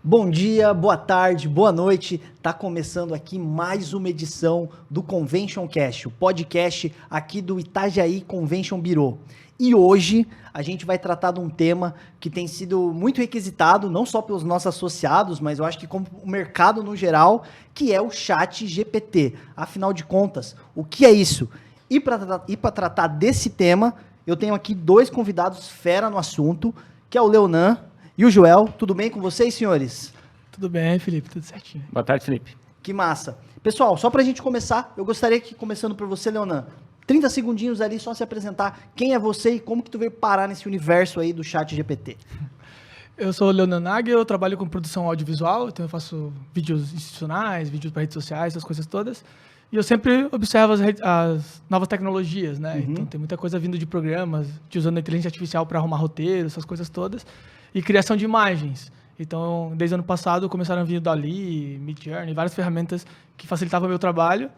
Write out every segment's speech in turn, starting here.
Bom dia, boa tarde, boa noite. Tá começando aqui mais uma edição do Convention Cast, o podcast aqui do Itajaí Convention Bureau. E hoje a gente vai tratar de um tema que tem sido muito requisitado, não só pelos nossos associados, mas eu acho que como o mercado no geral, que é o ChatGPT. Afinal de contas, o que é isso? E para tratar desse tema, eu tenho aqui dois convidados fera no assunto, que é o Leonan e o Joel. Tudo bem com vocês, senhores? Tudo bem, Felipe, tudo certinho. Boa tarde, Felipe. Que massa. Pessoal, só pra gente começar, eu gostaria que, começando por você, Leonan, 30 segundinhos ali, só se apresentar. Quem é você e como que tu veio parar nesse universo aí do ChatGPT? Eu sou o Leonan Nagel, eu trabalho com produção audiovisual, então eu faço vídeos institucionais, vídeos para redes sociais, essas coisas todas. E eu sempre observo as novas tecnologias, né? Uhum. Então tem muita coisa vindo de programas, de usando a inteligência artificial para arrumar roteiro, essas coisas todas. E criação de imagens. Então, desde o ano passado, começaram a vir o Dall-E, Midjourney, várias ferramentas que facilitavam o meu trabalho.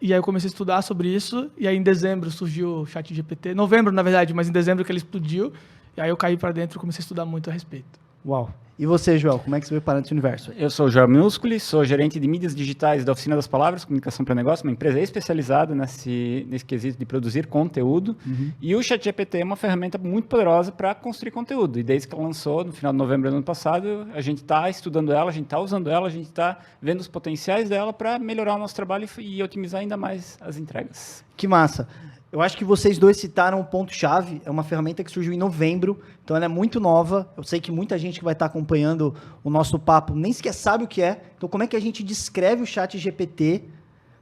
E aí eu comecei a estudar sobre isso. E aí em dezembro surgiu o ChatGPT. Novembro, na verdade, mas em dezembro que ele explodiu. E aí eu caí para dentro e comecei a estudar muito a respeito. Uau. E você, Joel, como é que você veio parar nesse universo? Eu sou o Joel Minusculi, sou gerente de mídias digitais da Oficina das Palavras, Comunicação para Negócio, uma empresa especializada nesse quesito de produzir conteúdo. Uhum. E o ChatGPT é uma ferramenta muito poderosa para construir conteúdo. E desde que ela lançou, no final de novembro do ano passado, a gente está estudando ela, a gente está usando ela, a gente está vendo os potenciais dela para melhorar o nosso trabalho e otimizar ainda mais as entregas. Que massa. Eu acho que vocês dois citaram um ponto-chave, é uma ferramenta que surgiu em novembro, então ela é muito nova, eu sei que muita gente que vai estar acompanhando o nosso papo nem sequer sabe o que é, então como é que a gente descreve o ChatGPT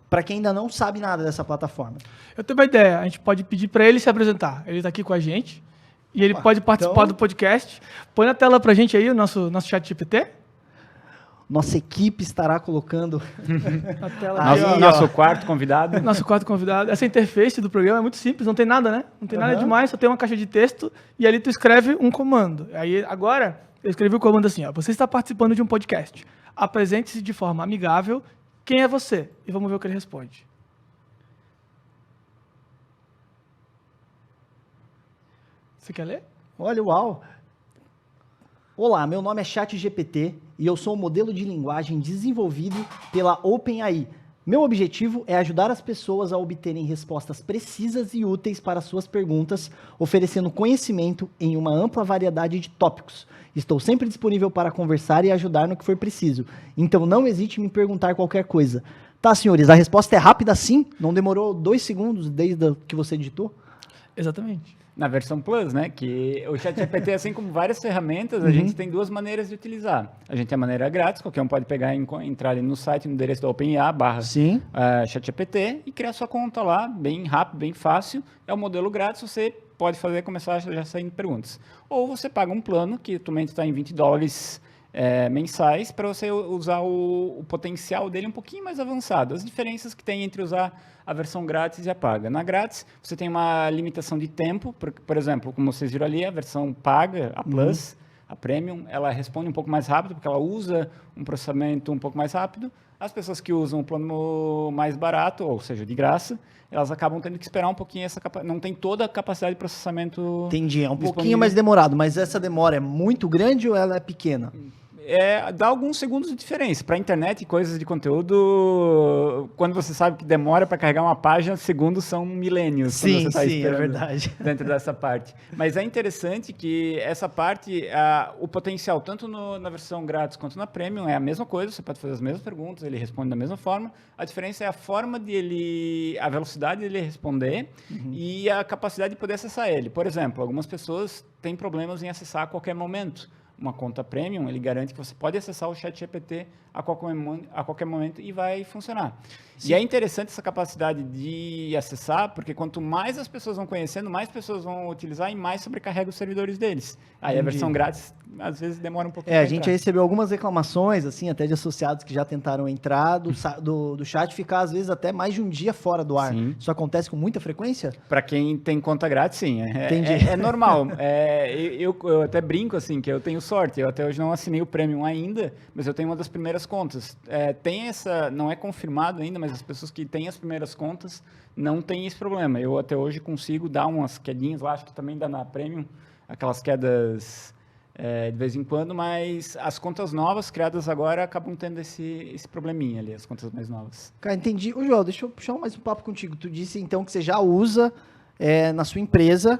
para quem ainda não sabe nada dessa plataforma? Eu tenho uma ideia, a gente pode pedir para ele se apresentar. Ele está aqui com a gente e ele pode participar do podcast. Põe na tela para a gente aí o nosso ChatGPT. Nossa equipe estará colocando Na tela Nosso quarto convidado. Nosso quarto convidado. Essa interface do programa é muito simples, não tem nada, né? Não tem nada demais, só tem uma caixa de texto e ali tu escreve um comando. Aí agora eu escrevi o comando assim, ó, você está participando de um podcast. Apresente-se de forma amigável. Quem é você? E vamos ver o que ele responde. Você quer ler? Olha, uau! Olá, meu nome é ChatGPT e eu sou um modelo de linguagem desenvolvido pela OpenAI. Meu objetivo é ajudar as pessoas a obterem respostas precisas e úteis para suas perguntas, oferecendo conhecimento em uma ampla variedade de tópicos. Estou sempre disponível para conversar e ajudar no que for preciso, então não hesite em me perguntar qualquer coisa. Tá, senhores, a resposta é rápida sim? Não demorou 2 segundos desde que você digitou? Exatamente. Na versão Plus, né? Que o ChatGPT, assim como várias ferramentas, a gente tem duas maneiras de utilizar. A gente tem a maneira grátis, qualquer um pode pegar e entrar ali no site, no endereço da OpenAI/ChatGPT e criar sua conta lá, bem rápido, bem fácil. É um modelo grátis, você pode começar já saindo perguntas. Ou você paga um plano, que atualmente está em $20 mensais, para você usar o potencial dele um pouquinho mais avançado. As diferenças que tem entre usar a versão grátis e a paga. Na grátis, você tem uma limitação de tempo, por exemplo, como vocês viram ali, a versão paga, a Plus, a Premium, ela responde um pouco mais rápido, porque ela usa um processamento um pouco mais rápido. As pessoas que usam o plano mais barato, ou seja, de graça, elas acabam tendo que esperar um pouquinho, não tem toda a capacidade de processamento. Entendi, é um disponível. pouquinho mais demorado, mas essa demora é muito grande ou ela é pequena? Dá alguns segundos de diferença. Para a internet e coisas de conteúdo, quando você sabe que demora para carregar uma página, segundos são milênios. Sim, você tá sim, é verdade. Dentro dessa parte. Mas é interessante que essa parte, o potencial, tanto na versão grátis quanto na Premium, é a mesma coisa, você pode fazer as mesmas perguntas, ele responde da mesma forma. A diferença é a forma a velocidade dele responder e a capacidade de poder acessar ele. Por exemplo, algumas pessoas têm problemas em acessar a qualquer momento. Uma conta Premium, ele garante que você pode acessar o ChatGPT a qualquer momento e vai funcionar. Sim. E é interessante essa capacidade de acessar, porque quanto mais as pessoas vão conhecendo, mais pessoas vão utilizar e mais sobrecarrega os servidores deles. Aí a versão grátis, às vezes, demora um pouquinho. A gente recebeu algumas reclamações, assim, até de associados que já tentaram entrar do chat, ficar, às vezes, até mais de um dia fora do ar. Sim. Isso acontece com muita frequência? Para quem tem conta grátis, sim. Entendi. É normal. Eu até brinco, assim, que eu tenho sorte. Eu até hoje não assinei o Premium ainda, mas eu tenho uma das primeiras contas. Não é confirmado ainda, mas as pessoas que têm as primeiras contas não têm esse problema. Eu até hoje consigo dar umas quedinhas lá, acho que também dá na Premium, aquelas quedas de vez em quando, mas as contas novas criadas agora acabam tendo esse probleminha ali, as contas mais novas. Cara, entendi. Ô, João, deixa eu puxar mais um papo contigo. Tu disse, então, que você já usa na sua empresa,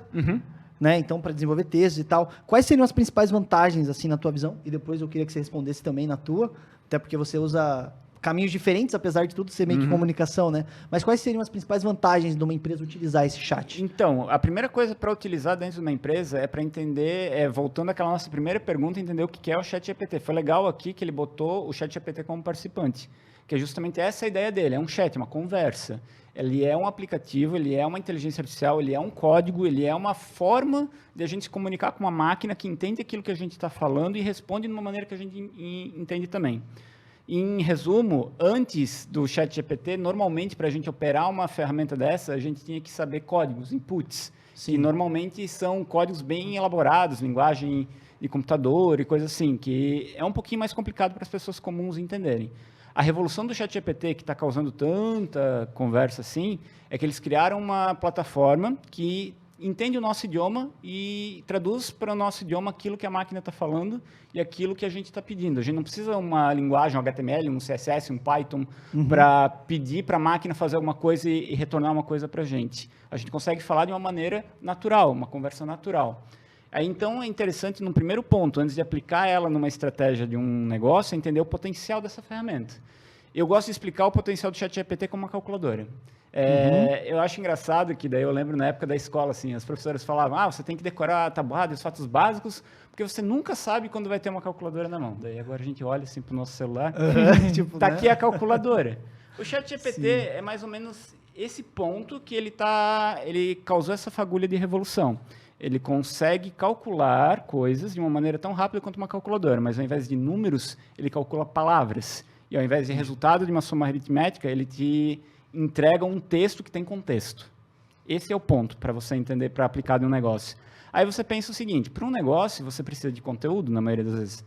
né? Então, para desenvolver textos e tal. Quais seriam as principais vantagens, assim, na tua visão? E depois eu queria que você respondesse também na tua, até porque você usa caminhos diferentes, apesar de tudo ser meio que comunicação, né? Mas quais seriam as principais vantagens de uma empresa utilizar esse chat? Então, a primeira coisa para utilizar dentro de uma empresa é para entender, voltando àquela nossa primeira pergunta, entender o que é o ChatGPT. Foi legal aqui que ele botou o ChatGPT como participante, que é justamente essa a ideia dele, é um chat, uma conversa. Ele é um aplicativo, ele é uma inteligência artificial, ele é um código, ele é uma forma de a gente se comunicar com uma máquina que entende aquilo que a gente está falando e responde de uma maneira que a gente entende também. Em resumo, antes do ChatGPT, normalmente, para a gente operar uma ferramenta dessa, a gente tinha que saber códigos, inputs, que normalmente são códigos bem elaborados, linguagem de computador e coisas assim, que é um pouquinho mais complicado para as pessoas comuns entenderem. A revolução do ChatGPT, que está causando tanta conversa assim, é que eles criaram uma plataforma que entende o nosso idioma e traduz para o nosso idioma aquilo que a máquina está falando e aquilo que a gente está pedindo. A gente não precisa uma linguagem, um HTML, um CSS, um Python, para pedir para a máquina fazer alguma coisa e retornar uma coisa para a gente. A gente consegue falar de uma maneira natural, uma conversa natural. Aí, então, é interessante, num primeiro ponto, antes de aplicar ela numa estratégia de um negócio, é entender o potencial dessa ferramenta. Eu gosto de explicar o potencial do ChatGPT como uma calculadora. Eu acho engraçado que daí eu lembro na época da escola, assim, as professoras falavam, você tem que decorar a tabuada e os fatos básicos, porque você nunca sabe quando vai ter uma calculadora na mão. Daí agora a gente olha assim para o nosso celular, Tipo, tá né? aqui a calculadora. O ChatGPT é mais ou menos esse ponto que ele causou essa fagulha de revolução. Ele consegue calcular coisas de uma maneira tão rápida quanto uma calculadora, mas ao invés de números, ele calcula palavras. E ao invés de resultado de uma soma aritmética, ele te entrega um texto que tem contexto. Esse é o ponto para você entender, para aplicar em um negócio. Aí você pensa o seguinte, para um negócio você precisa de conteúdo, na maioria das vezes.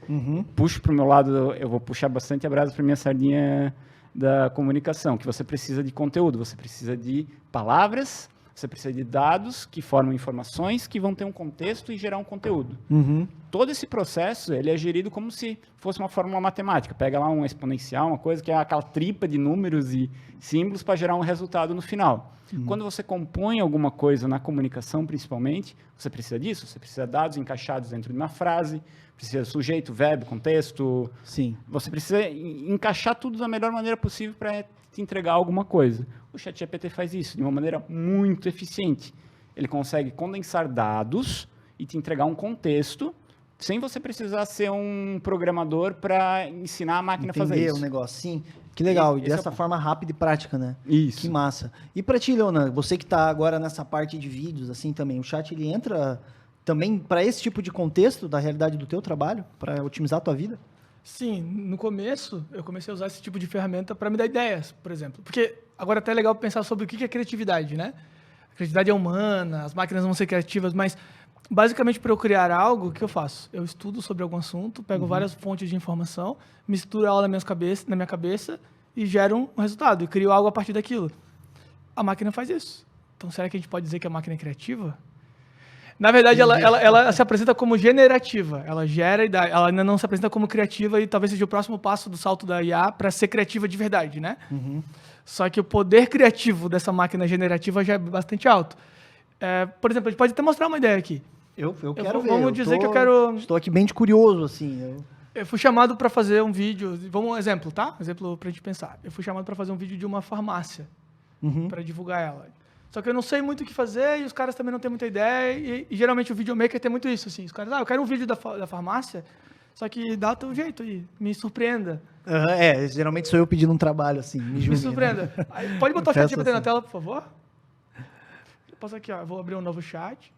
Puxo para o meu lado, eu vou puxar bastante a brasa para minha sardinha da comunicação, que você precisa de conteúdo, você precisa de palavras, você precisa de dados que formam informações que vão ter um contexto e gerar um conteúdo. Todo esse processo ele é gerido como se fosse uma fórmula matemática. Pega lá um exponencial, uma coisa que é aquela tripa de números e símbolos para gerar um resultado no final. Quando você compõe alguma coisa na comunicação, principalmente, você precisa disso. Você precisa de dados encaixados dentro de uma frase, precisa de sujeito, verbo, contexto. Sim. Você precisa encaixar tudo da melhor maneira possível para te entregar alguma coisa. O ChatGPT faz isso de uma maneira muito eficiente. Ele consegue condensar dados e te entregar um contexto sem você precisar ser um programador para ensinar a máquina a fazer isso. Entender o negócio, sim. Que legal, e Esse é dessa o forma rápida e prática, né? Isso. Que massa. E pra ti, Leona, você que tá agora nessa parte de vídeos, assim, também, o chat, ele entra também para esse tipo de contexto da realidade do teu trabalho, para otimizar a tua vida? Sim, no começo eu comecei a usar esse tipo de ferramenta para me dar ideias, por exemplo. Porque agora até é legal pensar sobre o que é criatividade, né? A criatividade é humana, as máquinas vão ser criativas, mas basicamente para eu criar algo, o que eu faço? Eu estudo sobre algum assunto, pego várias fontes de informação, misturo ela na minha cabeça e gero um resultado, e crio algo a partir daquilo. A máquina faz isso. Então será que a gente pode dizer que a máquina é criativa? Na verdade, ela se apresenta como generativa. Ela gera e dá. Ela ainda não se apresenta como criativa e talvez seja o próximo passo do salto da IA para ser criativa de verdade, né? Só que o poder criativo dessa máquina generativa já é bastante alto. Por exemplo, a gente pode até mostrar uma ideia aqui. Eu quero ver. Vamos dizer que eu quero... Estou aqui bem de curioso, assim. Eu fui chamado para fazer um vídeo... Vamos um exemplo, tá? Exemplo para a gente pensar. Eu fui chamado para fazer um vídeo de uma farmácia, para divulgar ela. Só que eu não sei muito o que fazer e os caras também não têm muita ideia. E geralmente o videomaker tem muito isso, assim. Os caras, eu quero um vídeo da farmácia, só que dá o teu jeito aí, me surpreenda. Geralmente sou eu pedindo um trabalho, assim. Me surpreenda. Né? Aí, pode botar o chat GPT assim. na tela, por favor? Eu passo aqui, ó. Vou abrir um novo chat.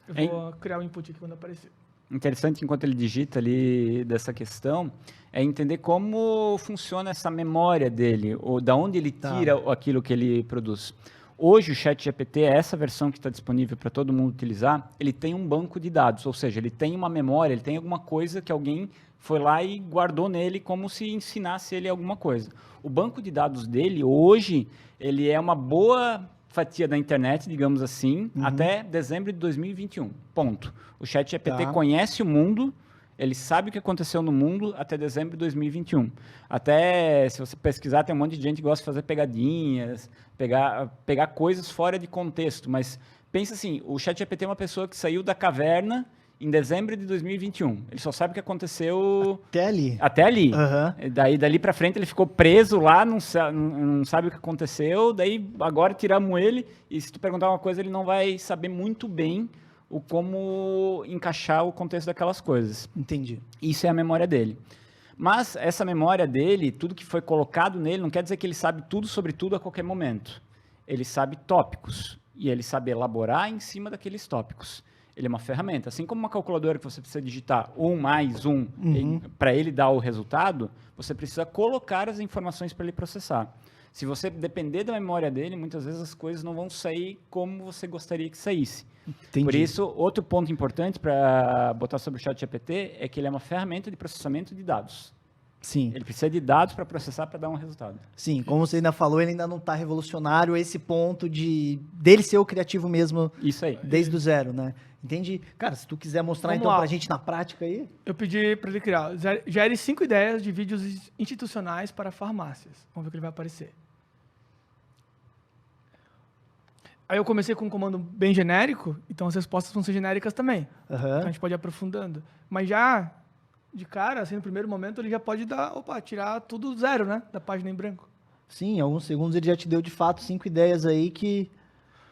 Eu vou criar um input aqui quando aparecer. Interessante, enquanto ele digita ali dessa questão, é entender como funciona essa memória dele, ou da onde ele tira aquilo que ele produz. Hoje, o ChatGPT, essa versão que está disponível para todo mundo utilizar, ele tem um banco de dados, ou seja, ele tem uma memória, ele tem alguma coisa que alguém foi lá e guardou nele como se ensinasse ele alguma coisa. O banco de dados dele, hoje, ele é uma boa fatia da internet, digamos assim, até dezembro de 2021. Ponto. O ChatGPT conhece o mundo, ele sabe o que aconteceu no mundo até dezembro de 2021. Até, se você pesquisar, tem um monte de gente que gosta de fazer pegadinhas, pegar coisas fora de contexto. Mas pensa assim, o ChatGPT é uma pessoa que saiu da caverna em dezembro de 2021. Ele só sabe o que aconteceu... Até ali. Dali para frente ele ficou preso lá, não sabe o que aconteceu. Daí agora tiramos ele e se tu perguntar uma coisa, ele não vai saber muito bem como encaixar o contexto daquelas coisas. Entendi. Isso é a memória dele. Mas essa memória dele, tudo que foi colocado nele, não quer dizer que ele sabe tudo sobre tudo a qualquer momento. Ele sabe tópicos e ele sabe elaborar em cima daqueles tópicos. Ele é uma ferramenta. Assim como uma calculadora que você precisa digitar 1 mais 1 para ele dar o resultado, você precisa colocar as informações para ele processar. Se você depender da memória dele, muitas vezes as coisas não vão sair como você gostaria que saísse. Entendi. Por isso, outro ponto importante para botar sobre o ChatGPT é que ele é uma ferramenta de processamento de dados. Sim. Ele precisa de dados para processar para dar um resultado. Sim, como você ainda falou, ele ainda não está revolucionário a esse ponto dele ser o criativo mesmo. Isso aí. Desde o zero, né? Entendi. Cara, se tu quiser mostrar então pra gente na prática aí. Eu pedi para ele criar. Gere 5 ideias de vídeos institucionais para farmácias. Vamos ver o que ele vai aparecer. Aí eu comecei com um comando bem genérico, então as respostas vão ser genéricas também. Então a gente pode ir aprofundando. Mas já, de cara, assim, no primeiro momento, ele já pode tirar tudo zero, né? Da página em branco. Sim, em alguns segundos ele já te deu, de fato, 5 ideias aí que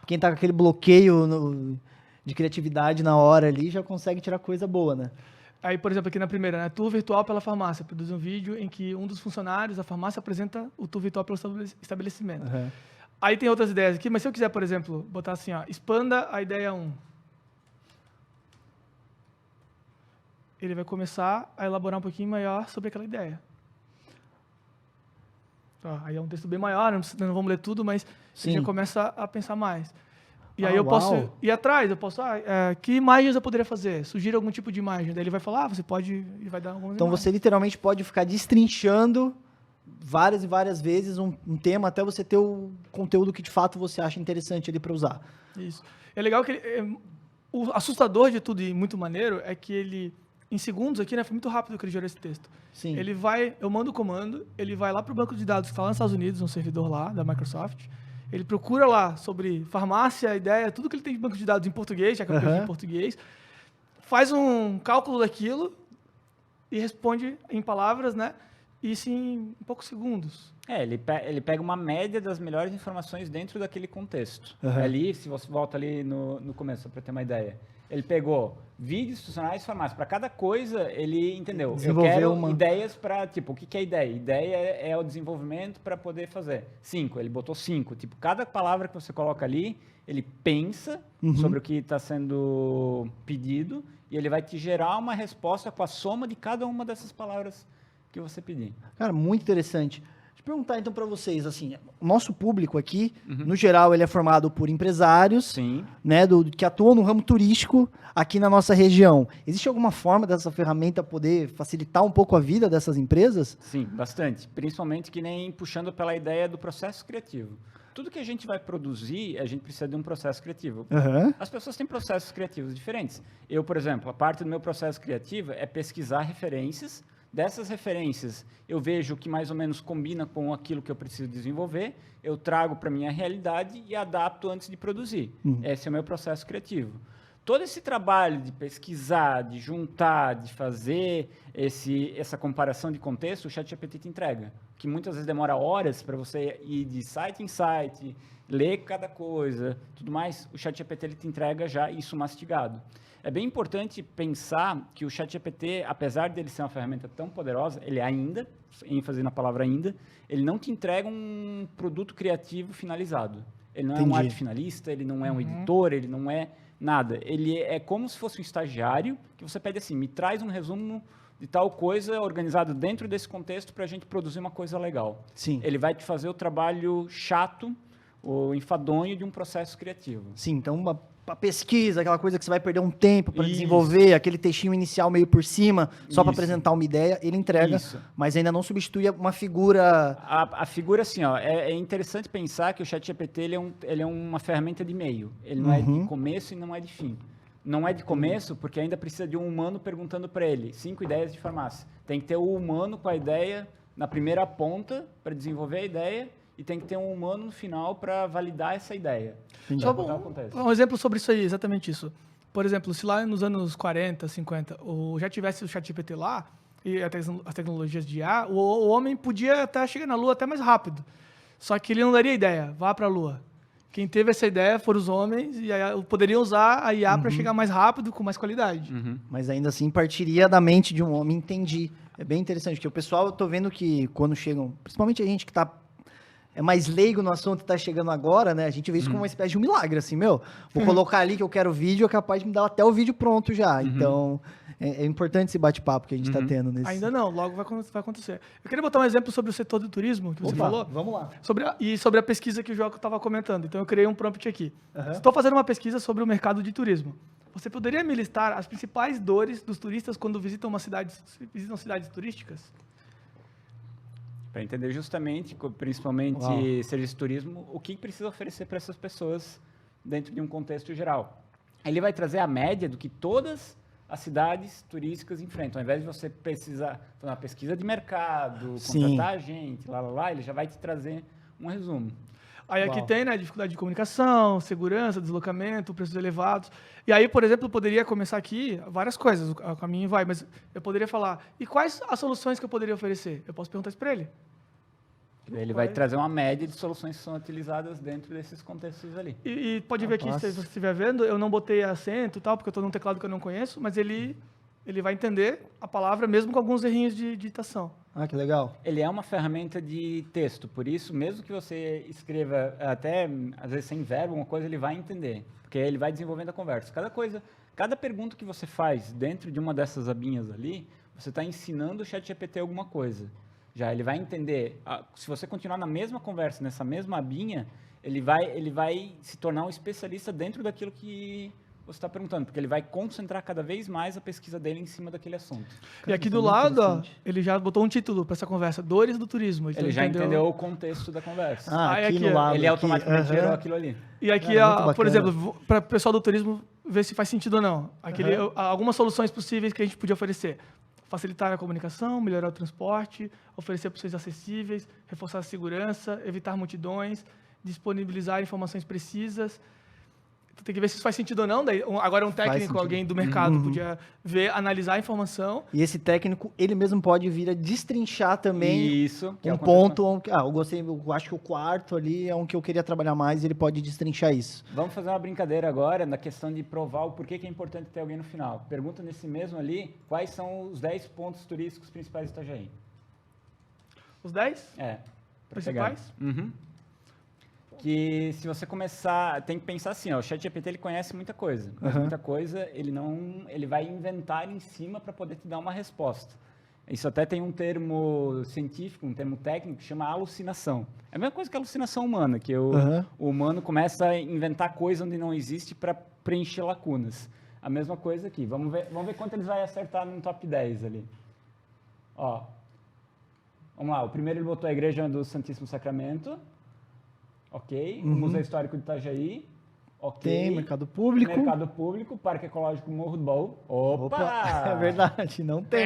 quem tá com aquele bloqueio de criatividade na hora ali já consegue tirar coisa boa, né? Aí, por exemplo, aqui na primeira, né? Tour virtual pela farmácia. Produz um vídeo em que um dos funcionários da farmácia apresenta o tour virtual pelo estabelecimento. Aí tem outras ideias aqui, mas se eu quiser, por exemplo, botar assim, ó, expanda a ideia 1. Ele vai começar a elaborar um pouquinho maior sobre aquela ideia. Aí é um texto bem maior, não vamos ler tudo, mas ele já começa a pensar mais. E aí eu posso ir atrás, que imagens eu poderia fazer? Sugira algum tipo de imagem. Daí ele vai falar, você pode, e vai dar algumas Então imagens. você literalmente pode ficar destrinchando várias e várias vezes um tema até você ter o conteúdo que de fato você acha interessante ali para usar. Isso. É legal que o assustador de tudo e muito maneiro é que ele, em segundos aqui, né, foi muito rápido que ele gerou esse texto. Sim. Eu mando o comando, ele vai lá para o banco de dados que está lá nos Estados Unidos, um servidor lá da Microsoft, ele procura lá sobre farmácia, ideia, tudo que ele tem de banco de dados em português, já que é em português, faz um cálculo daquilo e responde em palavras, né? Isso em poucos segundos. Ele pega uma média das melhores informações dentro daquele contexto. Ali, se você volta ali no começo, para ter uma ideia, ele pegou vídeos institucionais de farmácia. Para cada coisa, ele entendeu. Desenvolveu eu quero ideias para, tipo, o que é ideia? Ideia é o desenvolvimento para poder fazer. 5, ele botou 5. Tipo, cada palavra que você coloca ali, ele pensa sobre o que está sendo pedido e ele vai te gerar uma resposta com a soma de cada uma dessas palavras que você pedir. Cara, muito interessante. Deixa eu perguntar então para vocês, assim, o nosso público aqui, no geral, ele é formado por empresários, né, que atuam no ramo turístico aqui na nossa região. Existe alguma forma dessa ferramenta poder facilitar um pouco a vida dessas empresas? Sim, bastante. Principalmente que nem puxando pela ideia do processo criativo. Tudo que a gente vai produzir, a gente precisa de um processo criativo. As pessoas têm processos criativos diferentes. Eu, por exemplo, a parte do meu processo criativo é pesquisar referências. Dessas referências, eu vejo o que mais ou menos combina com aquilo que eu preciso desenvolver, eu trago para a minha realidade e adapto antes de produzir. Esse é o meu processo criativo. Todo esse trabalho de pesquisar, de juntar, de fazer essa comparação de contexto, o ChatGPT te entrega. Que muitas vezes demora horas para você ir de site em site, ler cada coisa, tudo mais. O ChatGPT ele te entrega já isso mastigado. É bem importante pensar que o ChatGPT, apesar dele ser uma ferramenta tão poderosa, ele ainda, ênfase na palavra ainda, ele não te entrega um produto criativo finalizado. Ele não é um arte finalista, ele não é um editor, ele não é nada. Ele é como se fosse um estagiário que você pede assim, me traz um resumo de tal coisa organizado dentro desse contexto para a gente produzir uma coisa legal. Sim. Ele vai te fazer o trabalho chato, o enfadonho de um processo criativo. Sim, então pra pesquisa, aquela coisa que você vai perder um tempo para desenvolver, aquele textinho inicial meio por cima, só para apresentar uma ideia, ele entrega, mas ainda não substitui uma figura... A figura, assim, ó, é interessante pensar que o ChatGPT ele é uma ferramenta de meio. Ele não é de começo e não é de fim. Não é de começo porque ainda precisa de um humano perguntando para ele 5 ideias de farmácia. Tem que ter o humano com a ideia na primeira ponta para desenvolver a ideia e tem que ter um humano no final para validar essa ideia. Só um exemplo sobre isso aí, exatamente isso. Por exemplo, se lá nos anos 40, 50, já tivesse o ChatGPT lá, e as tecnologias de IA, o homem podia até chegar na Lua até mais rápido. Só que ele não daria ideia, vá para a Lua. Quem teve essa ideia foram os homens e aí poderiam usar a IA para chegar mais rápido, com mais qualidade. Mas ainda assim partiria da mente de um homem, entendi. É bem interessante, porque o pessoal, eu tô vendo que quando chegam, principalmente a gente que é mais leigo no assunto e tá chegando agora, né? A gente vê isso como uma espécie de um milagre, assim, vou colocar ali que eu quero vídeo, é capaz de me dar até o vídeo pronto já. Então, é importante esse bate-papo que a gente tá tendo nesse... Ainda não, logo vai acontecer. Eu queria botar um exemplo sobre o setor do turismo, que você falou. Vamos lá. Sobre a pesquisa que o João estava comentando. Então, eu criei um prompt aqui. Estou fazendo uma pesquisa sobre o mercado de turismo. Você poderia me listar as principais dores dos turistas quando visitam cidades turísticas? Para entender justamente, principalmente serviço de turismo, o que precisa oferecer para essas pessoas dentro de um contexto geral. Ele vai trazer a média do que todas as cidades turísticas enfrentam. Ao invés de você precisar fazer uma pesquisa de mercado, contratar gente, ele já vai te trazer um resumo. Aí aqui tem, né, dificuldade de comunicação, segurança, deslocamento, preços elevados. E aí, por exemplo, eu poderia começar aqui várias coisas, o caminho vai, mas eu poderia falar, e quais as soluções que eu poderia oferecer? Eu posso perguntar isso para ele. Ele vai trazer uma média de soluções que são utilizadas dentro desses contextos ali. E pode ver aqui, se você estiver vendo, eu não botei acento e tal, porque eu estou num teclado que eu não conheço, mas ele vai entender a palavra mesmo com alguns errinhos de digitação. Ah, que legal. Ele é uma ferramenta de texto, por isso, mesmo que você escreva até, às vezes, sem verbo, uma coisa, ele vai entender, porque ele vai desenvolvendo a conversa. Cada pergunta que você faz dentro de uma dessas abinhas ali, você está ensinando o ChatGPT alguma coisa. Já ele vai entender, se você continuar na mesma conversa, nessa mesma abinha, ele vai se tornar um especialista dentro daquilo que você está perguntando, porque ele vai concentrar cada vez mais a pesquisa dele em cima daquele assunto. E aqui do lado, ele já botou um título para essa conversa, Dores do Turismo. Ele já entendeu o contexto da conversa. Aqui no lado. Ele automaticamente gerou aquilo ali. E aqui, por exemplo, para o pessoal do turismo ver se faz sentido ou não. Aqui, algumas soluções possíveis que a gente podia oferecer. Facilitar a comunicação, melhorar o transporte, oferecer opções acessíveis, reforçar a segurança, evitar multidões, disponibilizar informações precisas. Então, tem que ver se isso faz sentido ou não. Daí, agora, um técnico, alguém do mercado, podia ver, analisar a informação. E esse técnico, ele mesmo pode vir a destrinchar também um ponto. Eu acho que o quarto ali é um que eu queria trabalhar mais e ele pode destrinchar isso. Vamos fazer uma brincadeira agora na questão de provar o porquê que é importante ter alguém no final. Pergunta nesse mesmo ali, quais são os 10 pontos turísticos principais de Itajaí? Os 10? Principais? Que se você começar, tem que pensar assim, o ChatGPT ele conhece muita coisa, mas muita coisa ele vai inventar em cima para poder te dar uma resposta. Isso até tem um termo científico, um termo técnico que chama alucinação. É a mesma coisa que a alucinação humana, que o humano começa a inventar coisa onde não existe para preencher lacunas. A mesma coisa aqui. Vamos ver quanto eles vão acertar no top 10 ali. Vamos lá, o primeiro ele botou a Igreja do Santíssimo Sacramento. Ok. O Museu Histórico de Itajaí. Ok. Tem Mercado Público. Mercado Público, Parque Ecológico Morro do Baú. Opa! É verdade, não tem.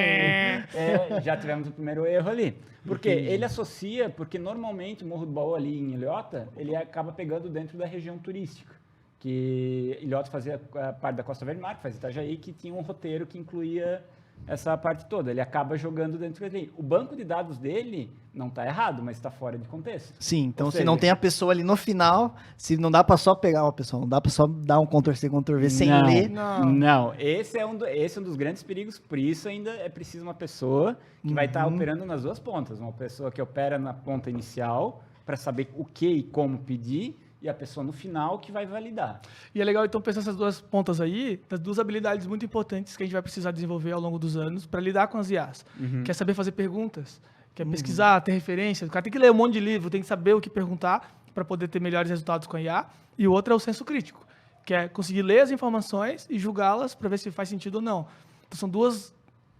Já tivemos o primeiro erro ali. Porque ele associa, porque normalmente o Morro do Baú ali em Ilhota, ele acaba pegando dentro da região turística. Que Ilhota fazia parte da Costa Verde Mar, que faz Itajaí, que tinha um roteiro que incluía essa parte toda. Ele acaba jogando dentro dele. O banco de dados dele não está errado, mas está fora de contexto. Sim, então se não tem a pessoa ali no final, se não dá para só pegar uma pessoa, não dá para só dar um Ctrl+C, Ctrl+V sem ler. Não, esse é um dos grandes perigos, por isso ainda é preciso uma pessoa que vai estar operando nas duas pontas. Uma pessoa que opera na ponta inicial para saber o que e como pedir, e a pessoa no final que vai validar. E é legal, então, pensar essas duas pontas aí, das duas habilidades muito importantes que a gente vai precisar desenvolver ao longo dos anos para lidar com as IAs. Que é saber fazer perguntas, que é pesquisar, ter referências. O cara tem que ler um monte de livro, tem que saber o que perguntar para poder ter melhores resultados com a IA. E o outro é o senso crítico, que é conseguir ler as informações e julgá-las para ver se faz sentido ou não. Então, são duas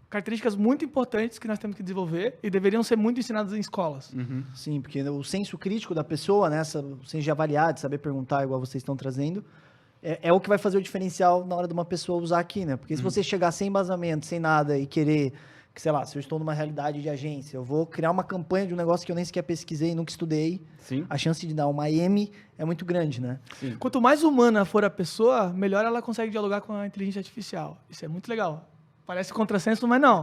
características muito importantes que nós temos que desenvolver e deveriam ser muito ensinadas em escolas. Sim, porque o senso crítico da pessoa, né, o senso de avaliar, de saber perguntar, igual vocês estão trazendo, é o que vai fazer o diferencial na hora de uma pessoa usar aqui, né? Porque se você chegar sem embasamento, sem nada e querer, que, sei lá, se eu estou numa realidade de agência, eu vou criar uma campanha de um negócio que eu nem sequer pesquisei, nunca estudei, Sim. a chance de dar uma M é muito grande, né? Sim. Quanto mais humana for a pessoa, melhor ela consegue dialogar com a inteligência artificial. Isso é muito legal. Parece contrassenso, mas não.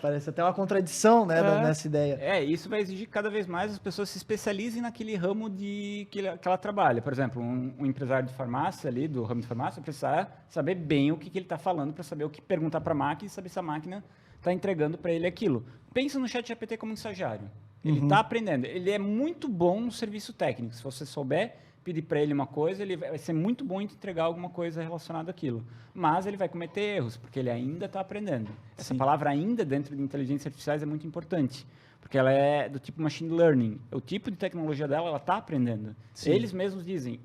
Parece até uma contradição, né, nessa ideia. Isso vai exigir que cada vez mais as pessoas se especializem naquele ramo que ela trabalha. Por exemplo, um empresário de farmácia ali, do ramo de farmácia, precisa saber bem o que ele está falando para saber o que perguntar para a máquina e saber se a máquina está entregando para ele aquilo. Pensa no ChatGPT como um estagiário. Ele está aprendendo. Ele é muito bom no serviço técnico. Se você souber pedir para ele uma coisa, ele vai ser muito bom em entregar alguma coisa relacionada àquilo. Mas ele vai cometer erros, porque ele ainda está aprendendo. Essa palavra ainda dentro de inteligências artificiais é muito importante, porque ela é do tipo machine learning. O tipo de tecnologia dela, ela está aprendendo. Sim. Eles mesmos dizem,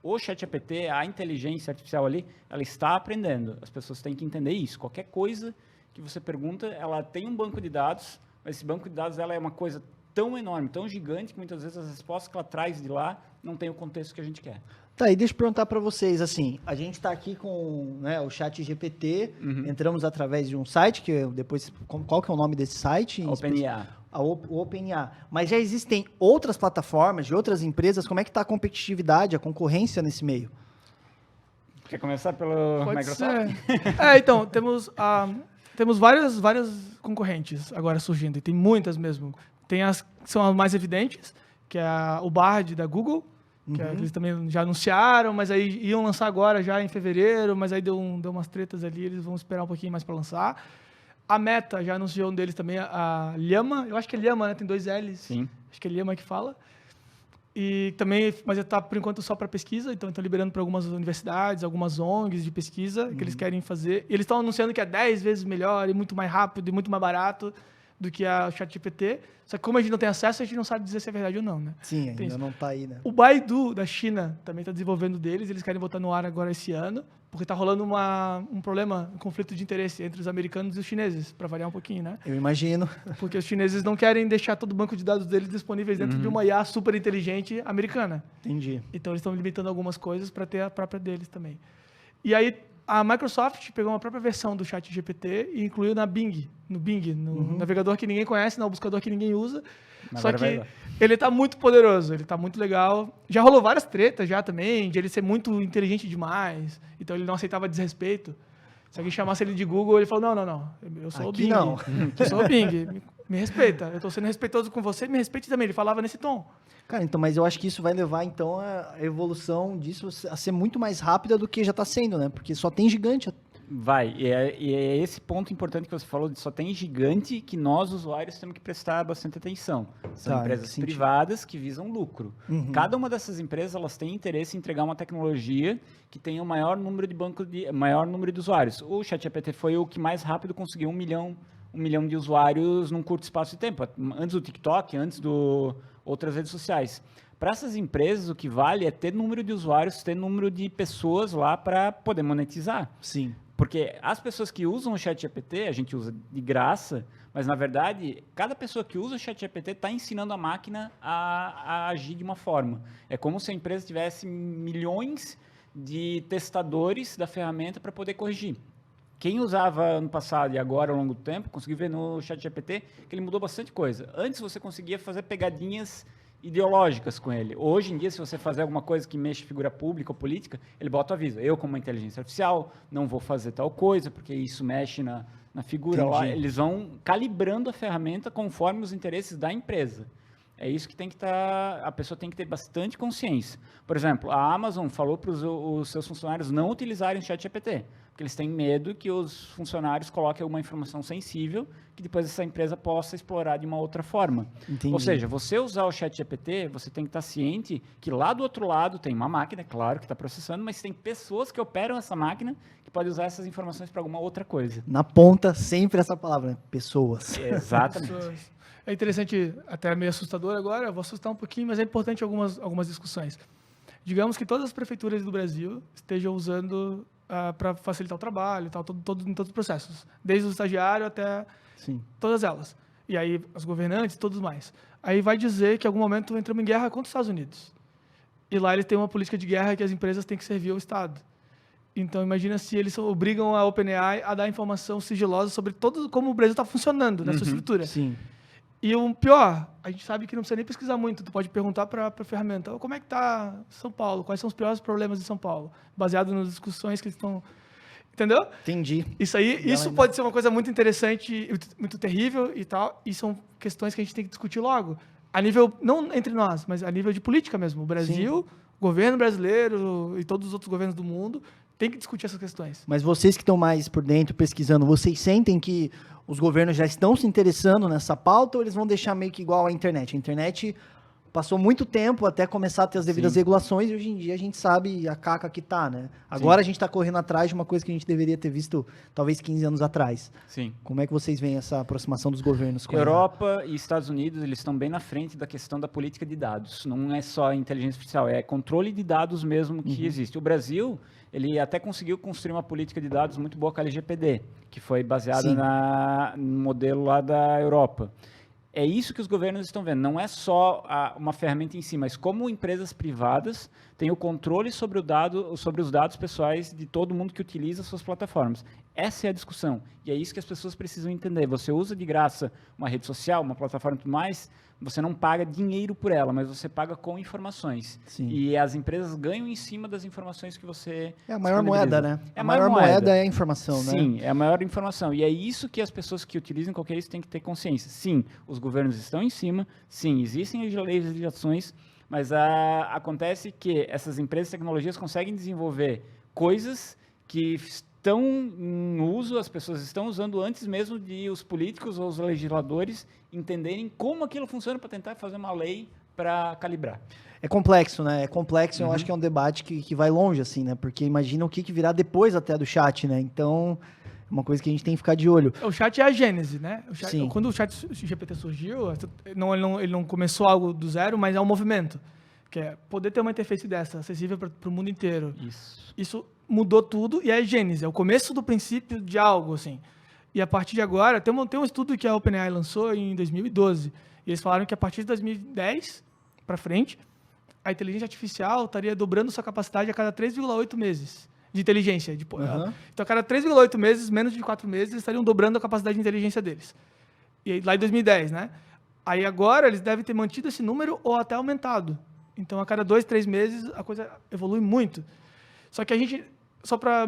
o ChatGPT, a inteligência artificial ali, ela está aprendendo. As pessoas têm que entender isso. Qualquer coisa que você pergunta, ela tem um banco de dados, mas esse banco de dados ela é uma coisa tão enorme, tão gigante, que muitas vezes as respostas que ela traz de lá não tem o contexto que a gente quer. Tá, e deixa eu perguntar para vocês, assim, a gente está aqui com, né, o ChatGPT, entramos através de um site, que depois, qual que é o nome desse site? OpenAI. O OpenAI. Mas já existem outras plataformas de outras empresas, como é que está a competitividade, a concorrência nesse meio? Quer começar pelo Microsoft? Então, temos várias concorrentes agora surgindo, e tem muitas mesmo. Tem as que são as mais evidentes, que é o Bard da Google, que eles também já anunciaram, mas aí iam lançar agora já em fevereiro, mas aí deu umas tretas ali, eles vão esperar um pouquinho mais para lançar. A Meta já anunciou um deles também, a Llama, eu acho que é Llama, né? Tem 2 L's. Sim. Acho que é Llama que fala. E também, mas está por enquanto só para pesquisa, então estão liberando para algumas universidades, algumas ONGs de pesquisa que eles querem fazer. E eles estão anunciando que é 10 vezes melhor e muito mais rápido e muito mais barato do que a ChatGPT. Só que como a gente não tem acesso, a gente não sabe dizer se é verdade ou não, né? Sim, ainda não está aí, né? O Baidu, da China, também está desenvolvendo deles. Eles querem botar no ar agora esse ano, porque está rolando um problema, um conflito de interesse entre os americanos e os chineses, para variar um pouquinho, né? Eu imagino. Porque os chineses não querem deixar todo o banco de dados deles disponíveis dentro de uma IA super inteligente americana. Entendi. Então, eles estão limitando algumas coisas para ter a própria deles também. E aí, a Microsoft pegou uma própria versão do ChatGPT e incluiu no Bing, no navegador que ninguém conhece, no buscador que ninguém usa. Só que ele está muito poderoso, ele está muito legal. Já rolou várias tretas já também, de ele ser muito inteligente demais. Então, ele não aceitava desrespeito. Se alguém chamasse ele de Google, ele falou, não, eu sou aqui o Bing. não. Eu sou o Bing, me respeita. Eu estou sendo respeitoso com você, me respeite também. Ele falava nesse tom. Cara, então, mas eu acho que isso vai levar, então, a evolução disso a ser muito mais rápida do que já está sendo, né? Porque só tem gigante. Vai, e é esse ponto importante que você falou, de só tem gigante que nós, usuários, temos que prestar bastante atenção. São empresas privadas que visam lucro. Cada uma dessas empresas, elas têm interesse em entregar uma tecnologia que tenha o maior número de usuários. O ChatGPT foi o que mais rápido conseguiu 1 milhão de usuários num curto espaço de tempo. Antes do TikTok, antes do outras redes sociais. Para essas empresas, o que vale é ter número de usuários, ter número de pessoas lá para poder monetizar. Sim. Porque as pessoas que usam o ChatGPT, a gente usa de graça, mas, na verdade, cada pessoa que usa o ChatGPT está ensinando a máquina a agir de uma forma. É como se a empresa tivesse milhões de testadores da ferramenta para poder corrigir. Quem usava ano passado e agora, ao longo do tempo, conseguiu ver no ChatGPT que ele mudou bastante coisa. Antes, você conseguia fazer pegadinhas ideológicas com ele. Hoje em dia, se você fazer alguma coisa que mexe figura pública ou política, ele bota o aviso. Eu, como uma inteligência artificial, não vou fazer tal coisa, porque isso mexe na figura. Lá. Eles vão calibrando a ferramenta conforme os interesses da empresa. É isso que tem que estar... A pessoa tem que ter bastante consciência. Por exemplo, a Amazon falou para os seus funcionários não utilizarem o ChatGPT, porque eles têm medo que os funcionários coloquem alguma informação sensível que depois essa empresa possa explorar de uma outra forma. Entendi. Ou seja, você usar o ChatGPT, você tem que estar ciente que lá do outro lado tem uma máquina, claro, que está processando, mas tem pessoas que operam essa máquina que podem usar essas informações para alguma outra coisa. Na ponta, sempre essa palavra, né? Pessoas. Exatamente. É interessante, até meio assustador agora, eu vou assustar um pouquinho, mas é importante algumas discussões. Digamos que todas as prefeituras do Brasil estejam usando para facilitar o trabalho, e tal, em todos os processos, desde o estagiário até Sim. todas elas. E aí, os governantes, todos mais. Aí vai dizer que em algum momento entramos em guerra contra os Estados Unidos. E lá eles têm uma política de guerra que as empresas têm que servir ao Estado. Então, imagina se eles obrigam a OpenAI a dar informação sigilosa sobre como o Brasil está funcionando, na sua estrutura. Sim. E o pior, a gente sabe que não precisa nem pesquisar muito. Tu pode perguntar para a ferramenta, como é que está São Paulo? Quais são os piores problemas de São Paulo? Baseado nas discussões que eles estão... Entendeu? Entendi. Isso pode ser uma coisa muito interessante, muito terrível e tal, e são questões que a gente tem que discutir logo. A nível, não entre nós, mas a nível de política mesmo. O Brasil, o governo brasileiro e todos os outros governos do mundo tem que discutir essas questões. Mas vocês que estão mais por dentro, pesquisando, vocês sentem que os governos já estão se interessando nessa pauta ou eles vão deixar meio que igual à internet? A internet passou muito tempo até começar a ter as devidas regulações e hoje em dia a gente sabe a caca que tá, né? Agora a gente está correndo atrás de uma coisa que a gente deveria ter visto talvez 15 anos atrás. Sim. Como é que vocês veem essa aproximação dos governos? Com Europa e Estados Unidos, eles estão bem na frente da questão da política de dados. Não é só inteligência artificial, é controle de dados mesmo que existe. O Brasil, ele até conseguiu construir uma política de dados muito boa com a LGPD, que foi baseada no modelo lá da Europa. É isso que os governos estão vendo. Não é só uma ferramenta em si, mas como empresas privadas têm o controle sobre os dados pessoais de todo mundo que utiliza suas plataformas. Essa é a discussão. E é isso que as pessoas precisam entender. Você usa de graça uma rede social, uma plataforma e tudo mais, você não paga dinheiro por ela, mas você paga com informações. Sim. E as empresas ganham em cima das informações que você É a maior moeda, né? É a maior moeda é a informação, né? Sim, é a maior informação. E é isso que as pessoas que utilizam qualquer isso têm que ter consciência. Sim, os governos estão em cima, sim, existem legislações, mas acontece que essas empresas de tecnologias conseguem desenvolver coisas que estão em uso, as pessoas estão usando antes mesmo de os políticos ou os legisladores entenderem como aquilo funciona para tentar fazer uma lei para calibrar. É complexo, né? É complexo, eu acho que é um debate que vai longe, assim, né? Porque imagina o que virá depois até do chat, né? Então, é uma coisa que a gente tem que ficar de olho. O chat é a gênese, né? Sim. Quando o chat GPT surgiu, ele não começou algo do zero, mas é um movimento. Que é poder ter uma interface dessa, acessível para o mundo inteiro. Isso mudou tudo e é a gênese, é o começo do princípio de algo, assim. E a partir de agora, tem um estudo que a OpenAI lançou em 2012. E eles falaram que a partir de 2010 para frente, a inteligência artificial estaria dobrando sua capacidade a cada 3,8 meses de inteligência. Então, a cada 3,8 meses, menos de 4 meses, eles estariam dobrando a capacidade de inteligência deles. E lá em 2010, né? Aí agora, eles devem ter mantido esse número ou até aumentado. Então, a cada 2, 3 meses, a coisa evolui muito. Só que a gente...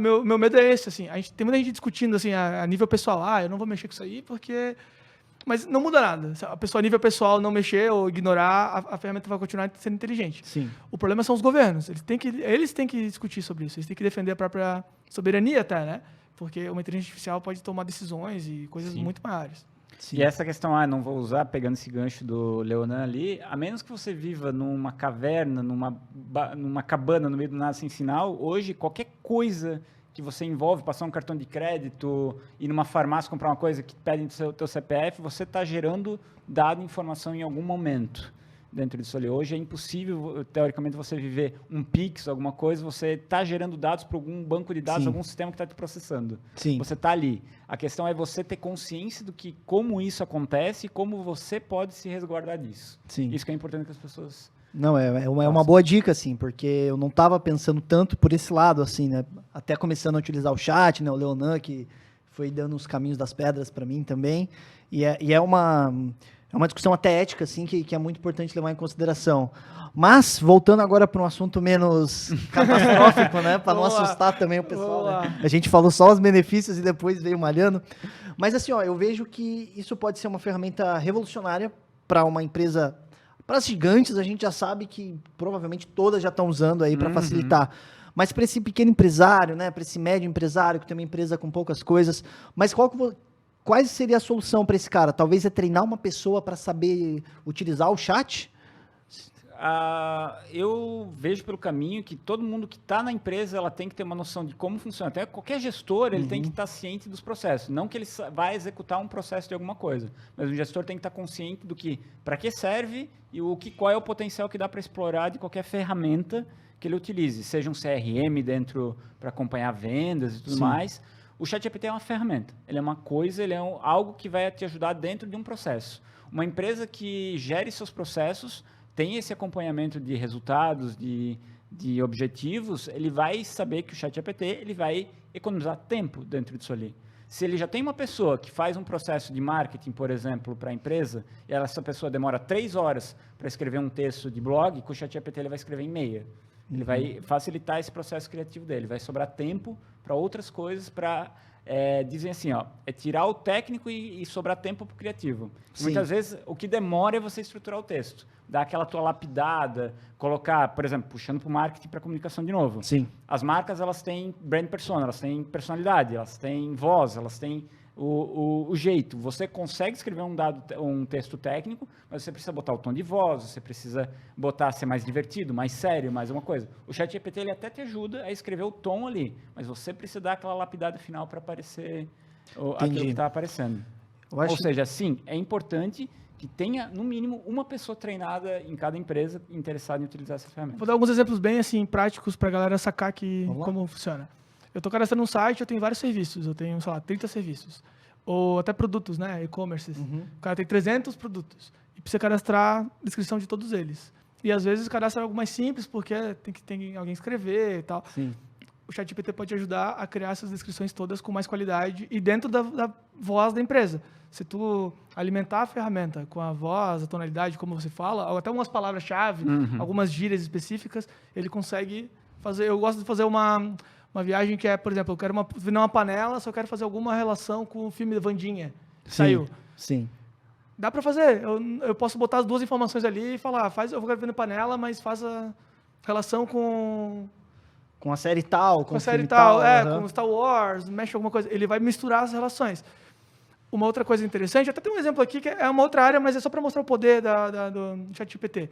Meu medo é esse, assim. Tem muita gente discutindo, assim, a nível pessoal. Eu não vou mexer com isso aí porque... Mas não muda nada. Se a pessoa, a nível pessoal, não mexer ou ignorar, a ferramenta vai continuar sendo inteligente. Sim. O problema são os governos. Eles têm que discutir sobre isso. Eles têm que defender a própria soberania até, né? Porque uma inteligência artificial pode tomar decisões e coisas muito maiores. Sim. E essa questão, não vou usar, pegando esse gancho do Leonan ali, a menos que você viva numa caverna, numa cabana no meio do nada sem sinal, hoje qualquer coisa que você envolve, passar um cartão de crédito, ir numa farmácia comprar uma coisa que pedem o teu CPF, você está gerando dado, informação em algum momento dentro disso ali. Hoje é impossível, teoricamente, você viver um Pix, alguma coisa, você está gerando dados para algum banco de dados, algum sistema que está te processando. Sim. Você está ali. A questão é você ter consciência do que, como isso acontece e como você pode se resguardar disso. Sim. Isso que é importante que as pessoas... Não, é uma boa dica, assim, porque eu não estava pensando tanto por esse lado, assim, né? Até começando a utilizar o chat, né? O Leonan, que foi dando os caminhos das pedras para mim também. E é uma discussão até ética, assim, que é muito importante levar em consideração. Mas, voltando agora para um assunto menos catastrófico, né? Para não assustar também o pessoal, né? A gente falou só os benefícios e depois veio malhando. Mas, assim, eu vejo que isso pode ser uma ferramenta revolucionária para uma empresa... Para as gigantes, a gente já sabe que provavelmente todas já estão usando aí para facilitar. Mas para esse pequeno empresário, né, para esse médio empresário que tem uma empresa com poucas coisas, mas qual seria a solução para esse cara? Talvez é treinar uma pessoa para saber utilizar o chat? Eu vejo pelo caminho que todo mundo que está na empresa ela tem que ter uma noção de como funciona. Até qualquer gestor ele tem que estar ciente dos processos. Não que ele vai executar um processo de alguma coisa, mas o gestor tem que estar consciente do que, para que serve e qual é o potencial que dá para explorar de qualquer ferramenta que ele utilize, seja um CRM dentro para acompanhar vendas e tudo mais, o ChatGPT é uma ferramenta. Ele é uma coisa, ele é algo que vai te ajudar dentro de um processo. Uma empresa que gere seus processos, tem esse acompanhamento de resultados, de objetivos, ele vai saber que o ChatGPT ele vai economizar tempo dentro disso ali. Se ele já tem uma pessoa que faz um processo de marketing, por exemplo, para a empresa, e essa pessoa demora 3 horas para escrever um texto de blog, com o ChatGPT ele vai escrever em meia. Ele vai facilitar esse processo criativo dele, vai sobrar tempo para outras coisas, para dizem assim, ó, é tirar o técnico e sobrar tempo para o criativo. Muitas vezes o que demora é você estruturar o texto, dar aquela tua lapidada, colocar, por exemplo, puxando para o marketing, para a comunicação de novo. Sim. As marcas, elas têm brand persona, elas têm personalidade, elas têm voz, elas têm o jeito. Você consegue escrever um texto técnico, mas você precisa botar o tom de voz, você precisa ser mais divertido, mais sério, mais uma coisa. O ChatGPT ele até te ajuda a escrever o tom ali, mas você precisa dar aquela lapidada final para aparecer aquilo que está aparecendo. Ou seja, sim, é importante que tenha, no mínimo, uma pessoa treinada em cada empresa interessada em utilizar essa ferramenta. Vou dar alguns exemplos bem assim, práticos para a galera sacar como funciona. Eu estou cadastrando um site, eu tenho vários serviços, eu tenho, sei lá, 30 serviços. Ou até produtos, né, e-commerces. O cara tem 300 produtos e precisa cadastrar a descrição de todos eles. E às vezes cadastra algo mais simples, porque tem alguém escrever e tal. Sim. O ChatGPT pode ajudar a criar essas descrições todas com mais qualidade e dentro da voz da empresa. Se tu alimentar a ferramenta com a voz, a tonalidade, como você fala, ou até umas palavras-chave, algumas gírias específicas, ele consegue fazer... Eu gosto de fazer uma viagem que é, por exemplo, eu quero vender uma panela, só quero fazer alguma relação com o filme Wandinha. Saiu. Sim. Dá para fazer. Eu posso botar as duas informações ali e falar, eu vou vender panela, mas faz a relação com a série tal, com a série tal, com Star Wars, mexe alguma coisa. Ele vai misturar as relações. Uma outra coisa interessante, até tem um exemplo aqui que é uma outra área, mas é só para mostrar o poder do ChatGPT.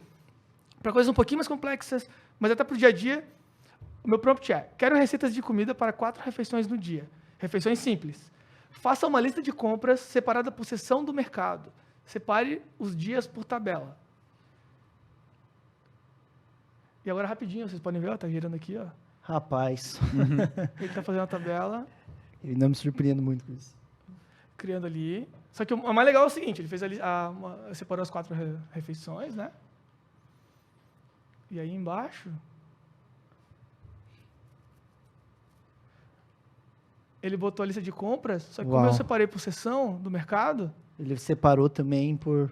Para coisas um pouquinho mais complexas, mas até para o dia a dia, o meu prompt é: quero receitas de comida para 4 refeições no dia. Refeições simples. Faça uma lista de compras separada por seção do mercado. Separe os dias por tabela. E agora, rapidinho, vocês podem ver, está girando aqui, ó. Rapaz. Ele está fazendo a tabela. Ele não me surpreende muito com isso. Criando ali. Só que o mais legal é o seguinte, ele fez ali, separou as 4 refeições, né? E aí embaixo... Ele botou a lista de compras, só que como eu separei por seção do mercado... Ele separou também por...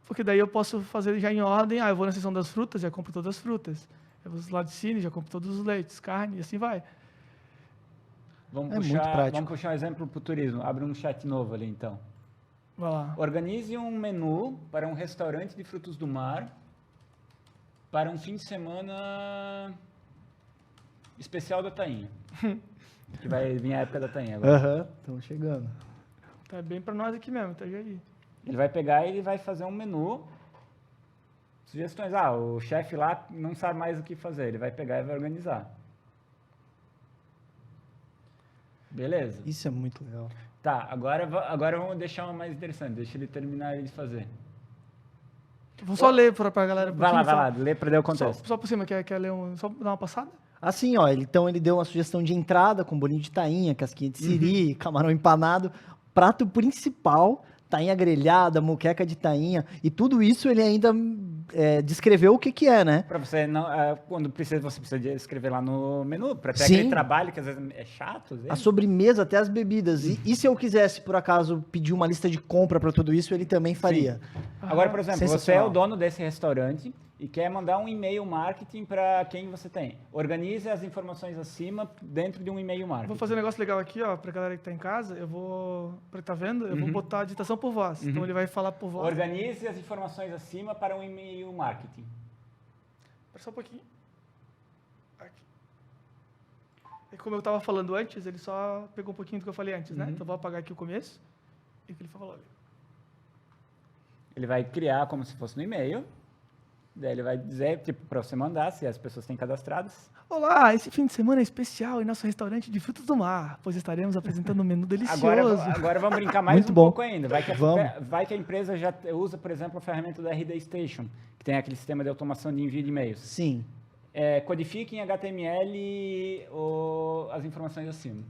Porque daí eu posso fazer já em ordem, eu vou na seção das frutas, já compro todas as frutas. Eu vou no laticínio, já compro todos os leites, carne, e assim vai. Vamos puxar um exemplo para o turismo. Abre um chat novo ali, então. Vai lá. Organize um menu para um restaurante de frutos do mar para um fim de semana especial da tainha. Que vai vir a época da tainha agora. Estamos chegando. Tá bem para nós aqui mesmo, tá aí. Ele vai pegar e ele vai fazer um menu. Sugestões. O chefe lá não sabe mais o que fazer. Ele vai pegar e vai organizar. Beleza. Isso é muito legal. Tá, agora vamos deixar uma mais interessante. Deixa ele terminar de fazer. Vou só ler para a galera. Vai lá, lê para dar o contexto. Só por cima, quer ler só dar uma passada? Assim, ó, então ele deu uma sugestão de entrada com bolinho de tainha, casquinha de siri, camarão empanado. Prato principal, tainha grelhada, moqueca de tainha. E tudo isso ele ainda descreveu o que é, né? Para você, não, quando você precisa de escrever lá no menu, para ter aquele trabalho que às vezes é chato. A sobremesa, até as bebidas. E se eu quisesse, por acaso, pedir uma lista de compra para tudo isso, ele também faria. Agora, por exemplo, você é o dono desse restaurante e quer mandar um e-mail marketing para quem você tem. Organize as informações acima dentro de um e-mail marketing. Vou fazer um negócio legal aqui, ó, para a galera que está em casa. Para tá vendo? Eu vou botar a digitação por voz. Então ele vai falar por voz. Organize as informações acima para um e-mail marketing. Espera só um pouquinho. Aqui. E como eu estava falando antes, ele só pegou um pouquinho do que eu falei antes, né? Então eu vou apagar aqui o começo e o que ele falou ali. Ele vai criar como se fosse no e-mail. Daí ele vai dizer, para você mandar, se as pessoas têm cadastradas. Olá, esse fim de semana é especial em nosso restaurante de frutos do mar, pois estaremos apresentando um menu delicioso. Agora vamos brincar mais Muito um bom. pouco ainda. Vai que a empresa já usa, por exemplo, a ferramenta da RD Station, que tem aquele sistema de automação de envio de e-mails. Sim. codifique em HTML as informações acima.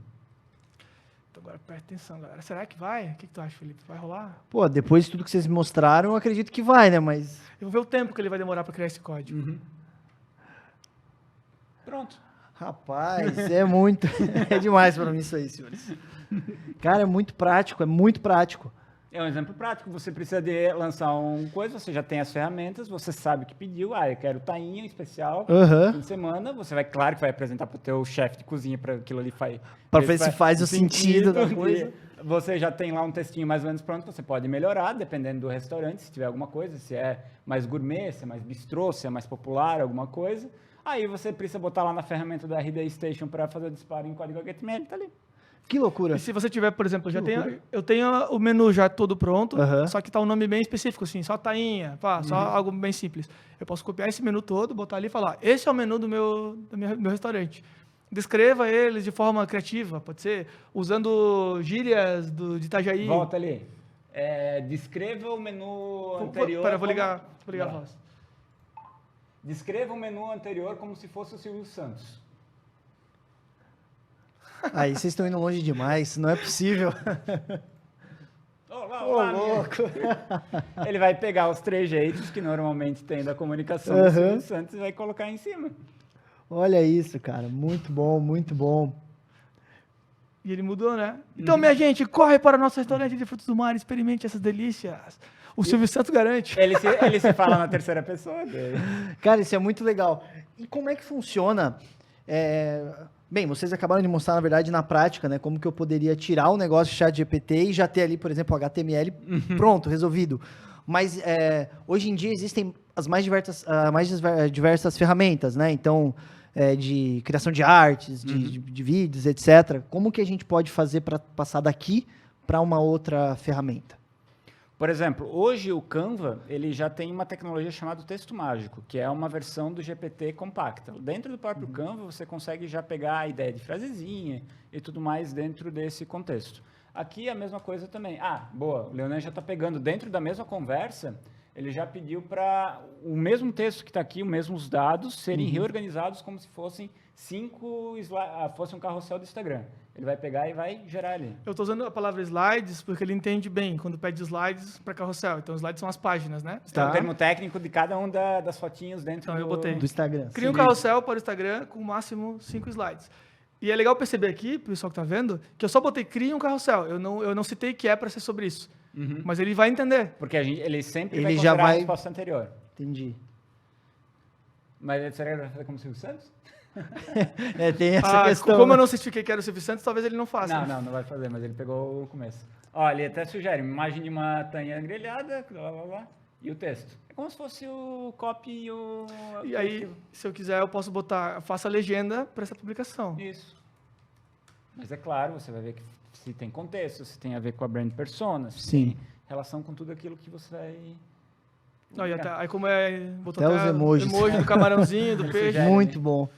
Então agora presta atenção, galera. Será que vai? O que tu acha, Felipe? Vai rolar? Pô, depois de tudo que vocês me mostraram, eu acredito que vai, né? Mas... Eu vou ver o tempo que ele vai demorar para criar esse código. Pronto. Rapaz, é muito... é demais para mim isso aí, senhores. Cara, é muito prático, é muito prático. É um exemplo prático. Você precisa de lançar uma coisa, você já tem as ferramentas, você sabe o que pediu. Eu quero tainha especial, fim de semana. Você vai, claro que vai apresentar para o teu chefe de cozinha para aquilo ali para ver se faz o sentido da coisa. Você já tem lá um textinho mais ou menos pronto, você pode melhorar, dependendo do restaurante, se tiver alguma coisa, se é mais gourmet, se é mais bistrô, se é mais popular, alguma coisa. Aí você precisa botar lá na ferramenta da RD Station para fazer o disparo em código HTML, tá ali. Que loucura. E se você tiver, por exemplo, eu tenho o menu já todo pronto, só que tá um nome bem específico, assim, só tainha, só algo bem simples. Eu posso copiar esse menu todo, botar ali e falar, esse é o menu do meu restaurante. Descreva eles de forma criativa, pode ser usando gírias de Itajaí. Volta ali. Descreva o menu anterior... Pera, vou ligar a voz. Descreva o menu anterior como se fosse o Silvio Santos. Aí vocês estão indo longe demais, não é possível. Olá, louco. Ele vai pegar os trejeitos que normalmente tem da comunicação do Silvio Santos e vai colocar em cima. Olha isso, cara. Muito bom, muito bom. E ele mudou, né? Então, minha gente, corre para o nosso restaurante de frutos do mar e experimente essas delícias. O Silvio Santos garante. Ele se fala na terceira pessoa dele. Cara, isso é muito legal. E como é que funciona? Bem, vocês acabaram de mostrar, na verdade, na prática, né? Como que eu poderia tirar o negócio do ChatGPT e já ter ali, por exemplo, HTML pronto, resolvido. Mas hoje em dia existem as mais diversas ferramentas, né? Então, de criação de artes, de vídeos, etc. Como que a gente pode fazer para passar daqui para uma outra ferramenta? Por exemplo, hoje o Canva ele já tem uma tecnologia chamada texto mágico, que é uma versão do GPT compacta. Dentro do próprio Canva, você consegue já pegar a ideia de frasezinha e tudo mais dentro desse contexto. Aqui é a mesma coisa também. Boa, o Leonel já está pegando dentro da mesma conversa, ele já pediu para o mesmo texto que está aqui, os mesmos dados, serem reorganizados como se fossem fosse um carrossel do Instagram. Ele vai pegar e vai gerar ali. Eu estou usando a palavra slides porque ele entende bem quando pede slides para carrossel. Então, slides são as páginas, né? É o termo técnico de cada um das fotinhos dentro eu botei. Do Instagram. Cria um carrossel para o Instagram com máximo 5 slides. E é legal perceber aqui, para o pessoal que está vendo, que eu só botei cria um carrossel. Eu não citei que é para ser sobre isso. Mas ele vai entender. Porque ele sempre vai considerar a resposta anterior. Entendi. Mas será que ele vai fazer como o Silvio Santos? Tem essa questão. Como eu não certifiquei que era o Silvio Santos, talvez ele não faça. Não vai fazer, mas ele pegou o começo. Ele até sugere uma imagem de uma tainha grelhada, e o texto. É como se fosse o copy e o... E aí, se eu quiser, eu posso faça a legenda para essa publicação. Isso. Mas é claro, você vai ver que se tem contexto, se tem a ver com a brand persona, se tem relação com tudo aquilo que você vai... Aí como botou até os emojis. Emoji do camarãozinho, do peixe. Muito bom.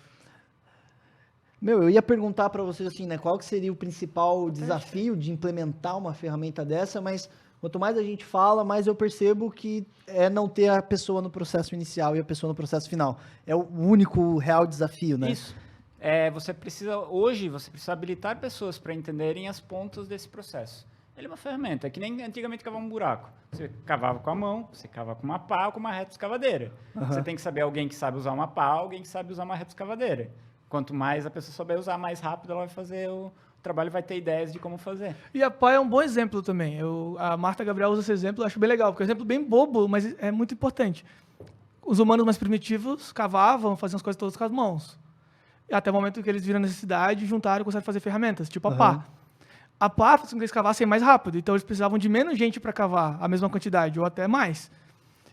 Eu ia perguntar para vocês assim, né, qual que seria o principal desafio de implementar uma ferramenta dessa, mas quanto mais a gente fala, mais eu percebo que é não ter a pessoa no processo inicial e a pessoa no processo final. É o único real desafio, né? Isso. Hoje, você precisa habilitar pessoas para entenderem as pontas desse processo. Ele é uma ferramenta, é que nem antigamente cavava um buraco. Você cavava com a mão, você cavava com uma pá ou com uma reta escavadeira. Você tem que saber alguém que sabe usar uma pá, alguém que sabe usar uma reta escavadeira. Quanto mais a pessoa souber usar, mais rápido ela vai fazer o trabalho, vai ter ideias de como fazer. E a pá é um bom exemplo também. A Marta Gabriel usa esse exemplo, eu acho bem legal, porque é um exemplo bem bobo, mas é muito importante. Os humanos mais primitivos cavavam, faziam as coisas todas com as mãos. E até o momento que eles viram a necessidade, juntaram e começaram a fazer ferramentas, tipo a pá. A pá fez com que eles cavassem mais rápido, então eles precisavam de menos gente para cavar a mesma quantidade, ou até mais.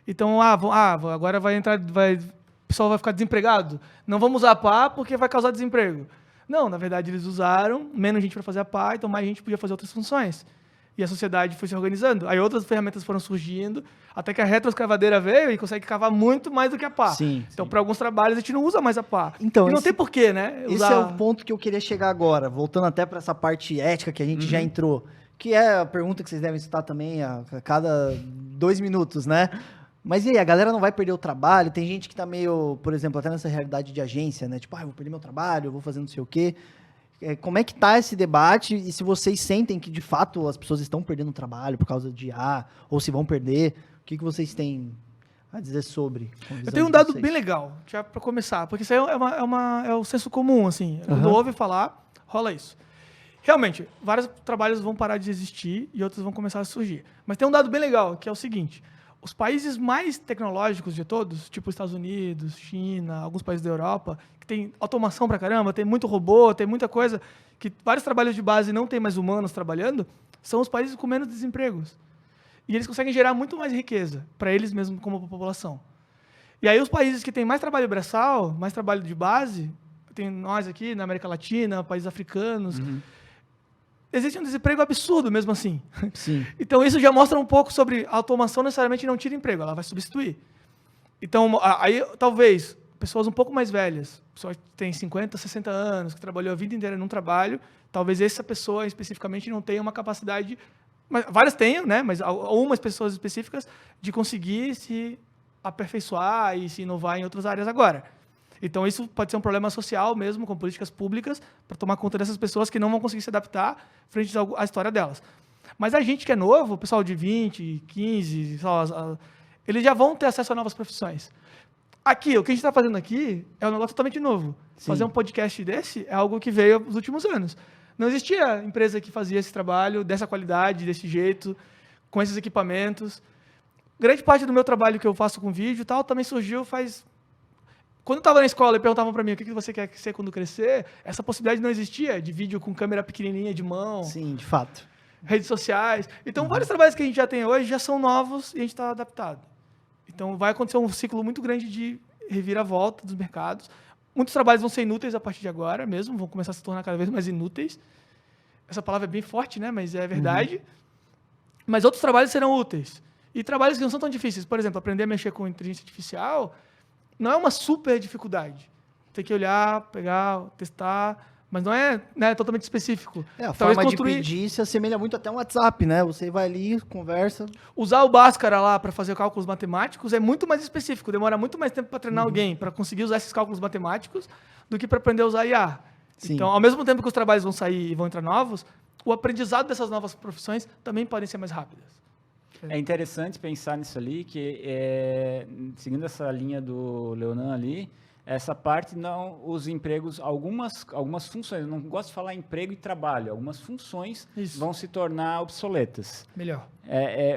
Então, agora o pessoal vai ficar desempregado. Não vamos usar a pá porque vai causar desemprego. Não, na verdade, eles usaram menos gente para fazer a pá, então mais gente podia fazer outras funções. E a sociedade foi se organizando. Aí outras ferramentas foram surgindo, até que a retroescavadeira veio e consegue cavar muito mais do que a pá. Então, para alguns trabalhos, a gente não usa mais a pá. Então, e não tem porquê, né? Esse é o ponto que eu queria chegar agora, voltando até para essa parte ética que a gente já entrou, que é a pergunta que vocês devem citar também a cada 2 minutos, né? Mas e aí, a galera não vai perder o trabalho? Tem gente que tá meio, por exemplo, até nessa realidade de agência, né? Tipo, eu vou perder meu trabalho, eu vou fazer não sei o quê. Como é que tá esse debate? E se vocês sentem que, de fato, as pessoas estão perdendo o trabalho por causa de IA, ou se vão perder, o que vocês têm a dizer sobre? Eu tenho um dado bem legal, já para começar, porque isso aí é o senso comum, assim. Quando ouve falar, rola isso. Realmente, vários trabalhos vão parar de existir e outros vão começar a surgir. Mas tem um dado bem legal, que é o seguinte: os países mais tecnológicos de todos, tipo Estados Unidos, China, alguns países da Europa, que tem automação pra caramba, tem muito robô, tem muita coisa, que vários trabalhos de base não tem mais humanos trabalhando, são os países com menos desempregos. E eles conseguem gerar muito mais riqueza para eles mesmos como população. E aí os países que têm mais trabalho braçal, mais trabalho de base, tem nós aqui na América Latina, países africanos, existe um desemprego absurdo mesmo assim. Sim. Então isso já mostra um pouco sobre a automação necessariamente não tira emprego, ela vai substituir. Então aí talvez pessoas um pouco mais velhas, pessoas que têm 50, 60 anos, que trabalhou a vida inteira num trabalho, talvez essa pessoa especificamente não tenha uma capacidade, mas várias tenham, né? Mas algumas pessoas específicas de conseguir se aperfeiçoar e se inovar em outras áreas agora. Então, isso pode ser um problema social mesmo, com políticas públicas, para tomar conta dessas pessoas que não vão conseguir se adaptar frente à história delas. Mas a gente que é novo, o pessoal de 20, 15, eles já vão ter acesso a novas profissões. Aqui, o que a gente está fazendo aqui é um negócio totalmente novo. Sim. Fazer um podcast desse é algo que veio nos últimos anos. Não existia empresa que fazia esse trabalho dessa qualidade, desse jeito, com esses equipamentos. Grande parte do meu trabalho que eu faço com vídeo e tal também surgiu faz... Quando eu estava na escola e perguntavam para mim o que você quer ser quando crescer, essa possibilidade não existia, de vídeo com câmera pequenininha de mão. Sim, de fato. Redes sociais. Então, vários trabalhos que a gente já tem hoje já são novos e a gente está adaptado. Então, vai acontecer um ciclo muito grande de reviravolta dos mercados. Muitos trabalhos vão ser inúteis a partir de agora mesmo, vão começar a se tornar cada vez mais inúteis. Essa palavra é bem forte, né? Mas é verdade. Mas outros trabalhos serão úteis. E trabalhos que não são tão difíceis. Por exemplo, aprender a mexer com inteligência artificial não é uma super dificuldade. Tem que olhar, pegar, testar, mas não é, né, totalmente específico. A forma de pedir se assemelha muito até um WhatsApp, né? Você vai ali, conversa. Usar o Bhaskara lá para fazer cálculos matemáticos é muito mais específico. Demora muito mais tempo para treinar alguém para conseguir usar esses cálculos matemáticos do que para aprender a usar IA. Sim. Então, ao mesmo tempo que os trabalhos vão sair e vão entrar novos, o aprendizado dessas novas profissões também podem ser mais rápidas. É interessante pensar nisso ali, que seguindo essa linha do Leonan ali, essa parte não, os empregos, algumas funções, eu não gosto de falar emprego e trabalho, algumas funções vão se tornar obsoletas. Melhor.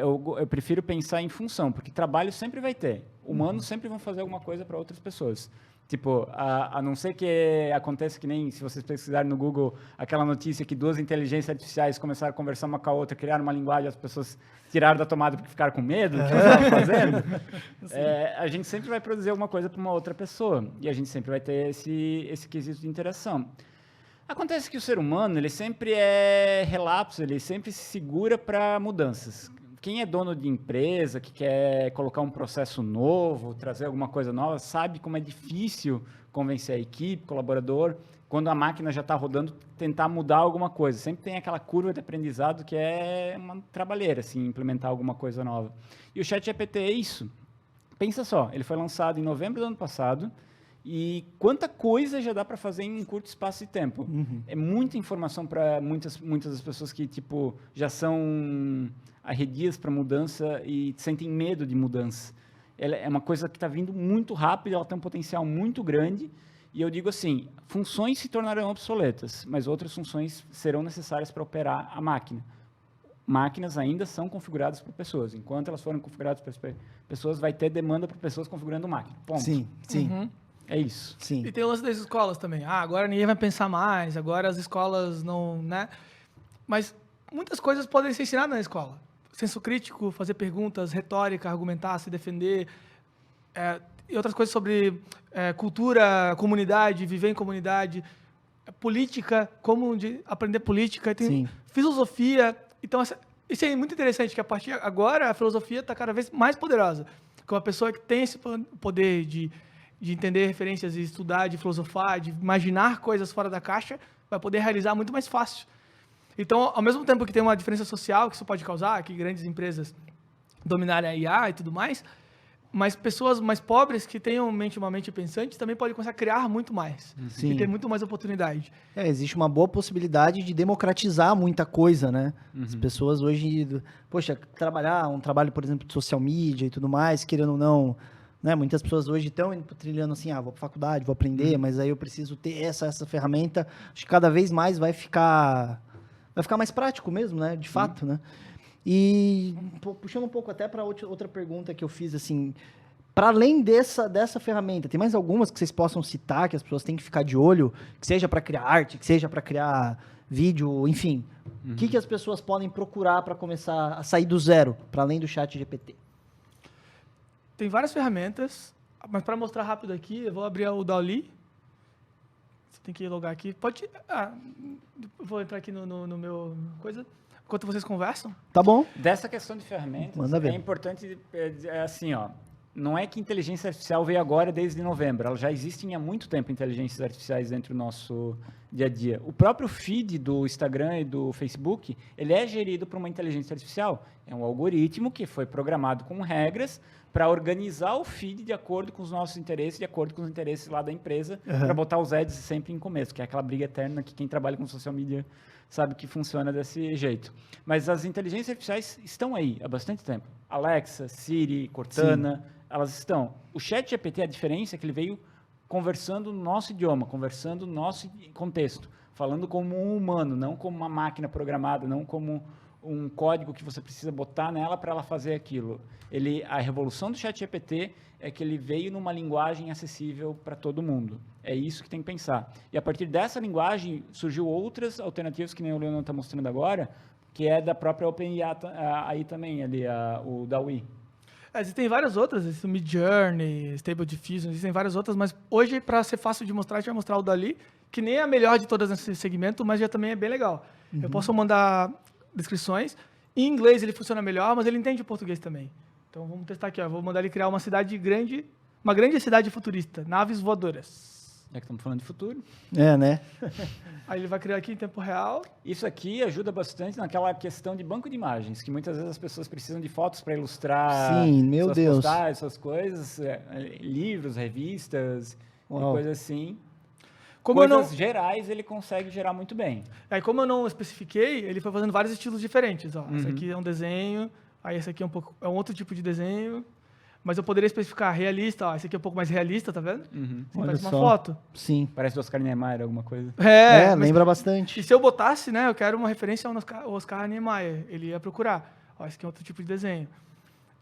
Eu prefiro pensar em função, porque trabalho sempre vai ter. Humanos sempre vão fazer alguma coisa para outras pessoas. Tipo, a não ser que aconteça que nem, se vocês pesquisarem no Google, aquela notícia que 2 inteligências artificiais começaram a conversar uma com a outra, criaram uma linguagem, as pessoas tiraram da tomada porque ficaram com medo do que estavam fazendo. A gente sempre vai produzir alguma coisa para uma outra pessoa. E a gente sempre vai ter esse quesito de interação. Acontece que o ser humano, ele sempre é relapso, ele sempre se segura para mudanças. Quem é dono de empresa, que quer colocar um processo novo, trazer alguma coisa nova, sabe como é difícil convencer a equipe, colaborador, quando a máquina já está rodando, tentar mudar alguma coisa. Sempre tem aquela curva de aprendizado que é uma trabalheira, assim, implementar alguma coisa nova. E o ChatGPT é isso. Pensa só, ele foi lançado em novembro do ano passado, e quanta coisa já dá para fazer em um curto espaço de tempo. É muita informação para muitas das pessoas que tipo, já são arredias para mudança e sentem medo de mudança. Ela é uma coisa que está vindo muito rápido, ela tem um potencial muito grande, e eu digo assim, funções se tornarão obsoletas, mas outras funções serão necessárias para operar a máquina. Máquinas ainda são configuradas por pessoas. Enquanto elas forem configuradas por pessoas, vai ter demanda por pessoas configurando máquina. Ponto. Sim, sim. É isso. Sim. E tem o lance das escolas também. Agora ninguém vai pensar mais, agora as escolas não, né? Mas muitas coisas podem ser ensinadas na escola. Senso crítico, fazer perguntas, retórica, argumentar, se defender. E outras coisas sobre cultura, comunidade, viver em comunidade, política, como aprender política, tem filosofia. Então, isso é muito interessante, que a partir de agora a filosofia está cada vez mais poderosa. Com uma pessoa que tem esse poder de entender referências e estudar, de filosofar, de imaginar coisas fora da caixa, vai poder realizar muito mais fácil. Então, ao mesmo tempo que tem uma diferença social que isso pode causar, que grandes empresas dominarem a IA e tudo mais, Mas pessoas mais pobres que tenham uma mente pensante também podem começar a criar muito mais. Sim. E ter muito mais oportunidade. Existe uma boa possibilidade de democratizar muita coisa, né? As pessoas hoje, poxa, trabalhar um trabalho, por exemplo, de social media e tudo mais, querendo ou não, né? Muitas pessoas hoje estão trilhando assim, vou para faculdade, vou aprender, mas aí eu preciso ter essa ferramenta. Acho que cada vez mais vai ficar mais prático mesmo, né? De fato, né? E puxando um pouco até para outra pergunta que eu fiz, assim, para além dessa ferramenta, tem mais algumas que vocês possam citar, que as pessoas têm que ficar de olho, que seja para criar arte, que seja para criar vídeo, enfim. O que as pessoas podem procurar para começar a sair do zero, para além do chat GPT? Tem várias ferramentas, mas para mostrar rápido aqui, eu vou abrir o DALL-E. Você tem que logar aqui. Eu vou entrar aqui no meu coisa. Enquanto vocês conversam. Tá bom. Dessa questão de ferramentas, Manda ver. é importante, assim, não é que inteligência artificial veio agora desde novembro, elas já existem há muito tempo, inteligências artificiais dentro do nosso dia a dia. O próprio feed do Instagram e do Facebook, ele é gerido por uma inteligência artificial. É um algoritmo que foi programado com regras para organizar o feed de acordo com os nossos interesses, de acordo com os interesses lá da empresa, para botar os ads sempre em começo, que é aquela briga eterna que quem trabalha com social media sabe que funciona desse jeito. Mas as inteligências artificiais estão aí há bastante tempo. Alexa, Siri, Cortana, elas estão. O ChatGPT, a diferença é que ele veio conversando no nosso idioma, conversando no nosso contexto, falando como um humano, não como uma máquina programada, não como um código que você precisa botar nela para ela fazer aquilo. A revolução do ChatGPT é que ele veio numa linguagem acessível para todo mundo. É isso que tem que pensar. E a partir dessa linguagem surgiu outras alternativas, que nem o Leonardo está mostrando agora, que é da própria OpenAI aí também, ali, o DALL-E. Existem várias outras, existe o Midjourney, Stable Diffusion, existem várias outras, mas hoje, para ser fácil de mostrar, a gente vai mostrar o DALL-E, que nem é a melhor de todas nesse segmento, mas já também é bem legal. Eu posso mandar descrições. Em inglês ele funciona melhor, mas ele entende o português também. Então vamos testar aqui. Vou mandar ele criar uma cidade grande, uma grande cidade futurista, naves voadoras. Já que estamos falando de futuro. Né? Aí ele vai criar aqui em tempo real. Isso aqui ajuda bastante naquela questão de banco de imagens, que muitas vezes as pessoas precisam de fotos para ilustrar suas postagens, suas coisas, livros, revistas, coisas assim. Coisas gerais ele consegue gerar muito bem. Aí como eu não especifiquei, ele foi fazendo vários estilos diferentes. Esse aqui é um desenho, aí esse aqui é um outro tipo de desenho. Mas eu poderia especificar realista, esse aqui é um pouco mais realista, tá vendo? Parece uma foto. Sim. Parece do Oscar Niemeyer, alguma coisa. Lembra bastante. E se eu botasse, né, eu quero uma referência ao Oscar Niemeyer, ele ia procurar. Esse aqui é outro tipo de desenho.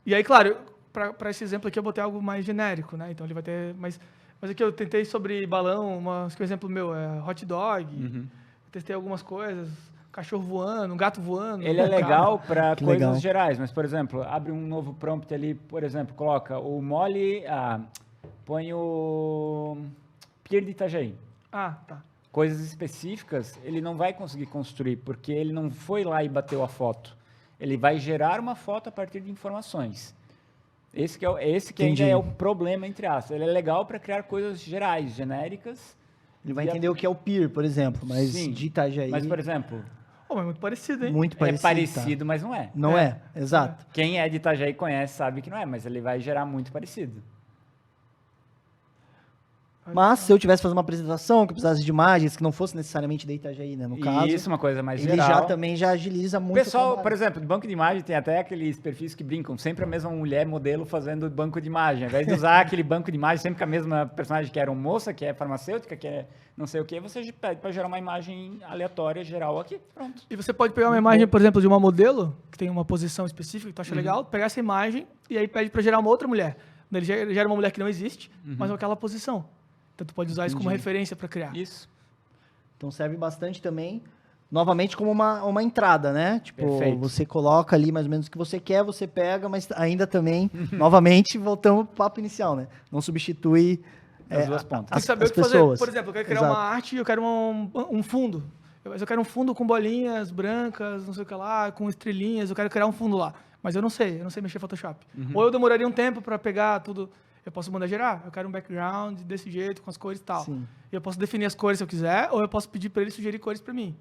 E aí, claro, para esse exemplo aqui eu botei algo mais genérico, né? Então ele vai ter... Mas aqui eu tentei sobre balão, que o exemplo meu é hot dog, testei algumas coisas... Cachorro voando, um gato voando. Ele é legal para coisas gerais, mas, por exemplo, abre um novo prompt ali, por exemplo, coloca o mole, põe o Pier de Itajaí. Tá. Coisas específicas, ele não vai conseguir construir, porque ele não foi lá e bateu a foto. Ele vai gerar uma foto a partir de informações. Esse que ainda é o problema, entre aspas. Ele é legal para criar coisas gerais, genéricas. Ele vai entender o que é o Pier, por exemplo, mas de Itajaí... Mas, por exemplo... É muito parecido, hein? Muito parecido. É parecido, mas não é. Não é, exato. Quem é de Itajaí conhece, sabe que não é, mas ele vai gerar muito parecido. Mas se eu tivesse que fazer uma apresentação que precisasse de imagens, que não fosse necessariamente da Itajaí, né? No caso. Isso, uma coisa mais ele geral. Ele já agiliza muito. O pessoal, por exemplo, do banco de imagem tem até aqueles perfis que brincam, sempre a mesma mulher modelo fazendo banco de imagem. Ao invés de usar aquele banco de imagem sempre com a mesma personagem que era uma moça, que é farmacêutica, que é não sei o que, você pede para gerar uma imagem aleatória, geral aqui, pronto. E você pode pegar uma imagem, por exemplo, de uma modelo, que tem uma posição específica, que tu acha legal, pegar essa imagem e aí pede para gerar uma outra mulher. Ele gera uma mulher que não existe, mas com aquela posição. Então, tu pode usar isso como referência para criar. Isso. Então, serve bastante também, novamente, como uma entrada, né? Tipo, Perfeito. Você coloca ali mais ou menos o que você quer, você pega, mas ainda também, novamente, voltamos pro papo inicial, né? Não substitui as duas pontas. Tem que saber o que fazer. Por exemplo, eu quero criar uma arte e eu quero um fundo. Eu quero um fundo com bolinhas brancas, não sei o que lá, com estrelinhas, eu quero criar um fundo lá. Mas eu não sei mexer em Photoshop. Ou eu demoraria um tempo para pegar tudo... Eu posso mandar gerar, eu quero um background desse jeito, com as cores e tal. Sim. Eu posso definir as cores se eu quiser, ou eu posso pedir para ele sugerir cores para mim.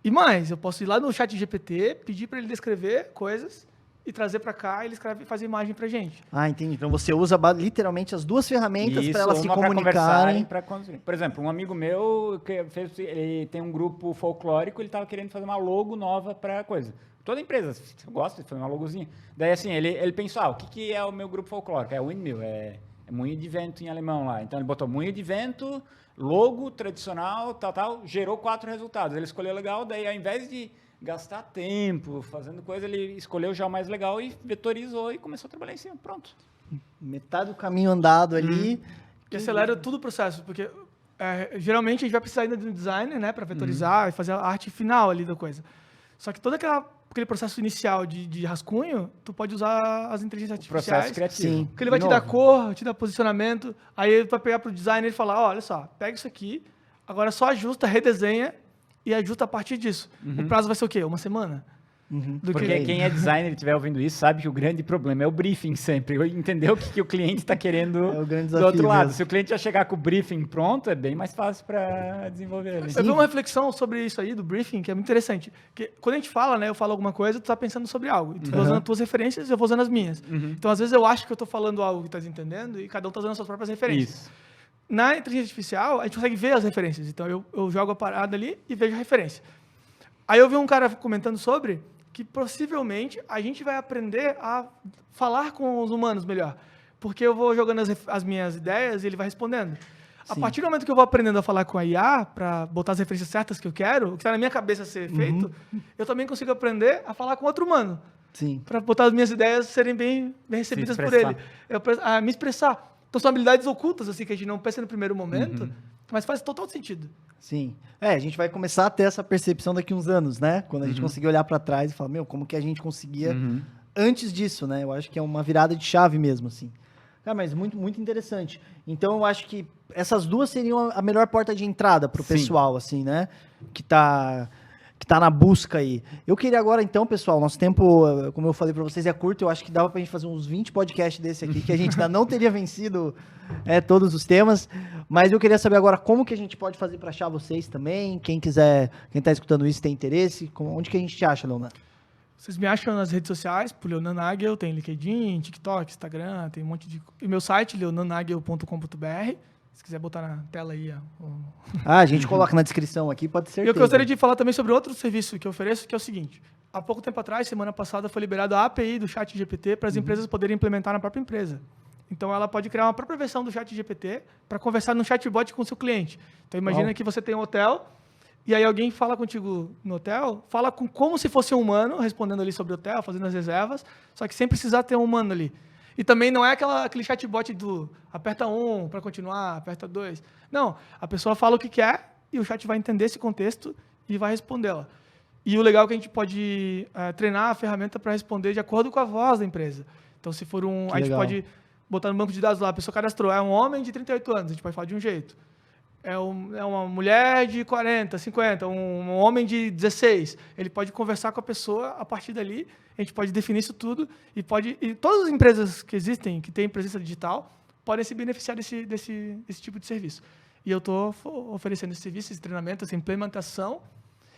E mais, eu posso ir lá no chat GPT, pedir para ele descrever coisas, e trazer para cá, ele escreve e faz a imagem para gente. Ah, entendi. Então você usa literalmente as duas ferramentas para elas se uma pra comunicarem. conversarem, construir. Por exemplo, um amigo meu ele tem um grupo folclórico, ele estava querendo fazer uma logo nova para coisa. Toda empresa gosta de fazer uma logozinha. Daí assim, ele pensou, o que é o meu grupo folclórico? É o Windmill, é moinho de vento em alemão lá. Então ele botou moinho de vento, logo tradicional, tal, gerou 4 resultados. Ele escolheu legal, daí ao invés de gastar tempo fazendo coisa, ele escolheu já o mais legal e vetorizou e começou a trabalhar em cima. Pronto. Metade do caminho andado ali. Que acelera todo o processo, porque geralmente a gente vai precisar ainda de um designer, né, para vetorizar e fazer a arte final ali da coisa. Só que todo aquele processo inicial de rascunho, tu pode usar as inteligências artificiais. Processo criativo. Sim. Porque ele vai te dar cor, te dar posicionamento, aí ele vai pegar pro designer e falar, olha só, pega isso aqui, agora só ajusta, redesenha e ajusta a partir disso. O prazo vai ser o quê? 1 semana? Porque quem é designer e estiver ouvindo isso sabe que o grande problema é o briefing sempre. Entender o que o cliente está querendo o grande do outro lado. mesmo. Se o cliente já chegar com o briefing pronto, é bem mais fácil para desenvolver. Eu vi uma reflexão sobre isso aí, do briefing, que é muito interessante. Que quando a gente fala, né, eu falo alguma coisa, tu tá pensando sobre algo. E tu vai usando as tuas referências, eu vou usando as minhas. Então, às vezes, eu acho que eu tô falando algo que tu tá entendendo e cada um tá usando as suas próprias referências. Isso. Na inteligência artificial, a gente consegue ver as referências. Então, eu jogo a parada ali e vejo a referência. Aí eu vi um cara comentando sobre que possivelmente a gente vai aprender a falar com os humanos melhor. Porque eu vou jogando as minhas ideias e ele vai respondendo. A partir do momento que eu vou aprendendo a falar com a IA, para botar as referências certas que eu quero, o que está na minha cabeça ser feito, eu também consigo aprender a falar com outro humano. Sim. Para botar as minhas ideias serem bem recebidas por ele. A me expressar. Então, são habilidades ocultas, assim, que a gente não pensa no primeiro momento, mas faz total sentido. Sim. A gente vai começar a ter essa percepção daqui uns anos, né? Quando a gente conseguir olhar para trás e falar, como que a gente conseguia antes disso, né? Eu acho que é uma virada de chave mesmo, assim. Mas muito, muito interessante. Então, eu acho que essas duas seriam a melhor porta de entrada para o pessoal, assim, né? Que tá na busca aí. Eu queria agora, então, pessoal, nosso tempo, como eu falei para vocês, é curto. Eu acho que dava para a gente fazer uns 20 podcasts desse aqui, que a gente ainda não teria vencido todos os temas. Mas eu queria saber agora como que a gente pode fazer para achar vocês também. Quem está escutando isso tem interesse, onde que a gente te acha, Leonardo? Vocês me acham nas redes sociais, por Leonan Nagel, tem LinkedIn, TikTok, Instagram, tem um monte de... E meu site, leonannagel.com.br. Se quiser botar na tela aí. A gente coloca na descrição aqui, pode ser. Eu gostaria de falar também sobre outro serviço que eu ofereço, que é o seguinte. Há pouco tempo atrás, semana passada, foi liberado a API do ChatGPT para as empresas poderem implementar na própria empresa. Então, ela pode criar uma própria versão do ChatGPT para conversar no chatbot com o seu cliente. Então, imagina que você tem um hotel e aí alguém fala contigo no hotel, fala como se fosse um humano, respondendo ali sobre o hotel, fazendo as reservas, só que sem precisar ter um humano ali. E também não é aquele chatbot do aperta 1 para continuar, aperta 2. Não, a pessoa fala o que quer e o chat vai entender esse contexto e vai respondê-la. E o legal é que a gente pode treinar a ferramenta para responder de acordo com a voz da empresa. Então, se for a gente pode botar no banco de dados lá, a pessoa cadastrou, é um homem de 38 anos, a gente pode falar de um jeito. É uma mulher de 40, 50, um homem de 16. Ele pode conversar com a pessoa a partir dali, a gente pode definir isso tudo e todas as empresas que existem, que têm presença digital, podem se beneficiar desse tipo de serviço. E eu estou oferecendo esse serviço, esse treinamento, essa implementação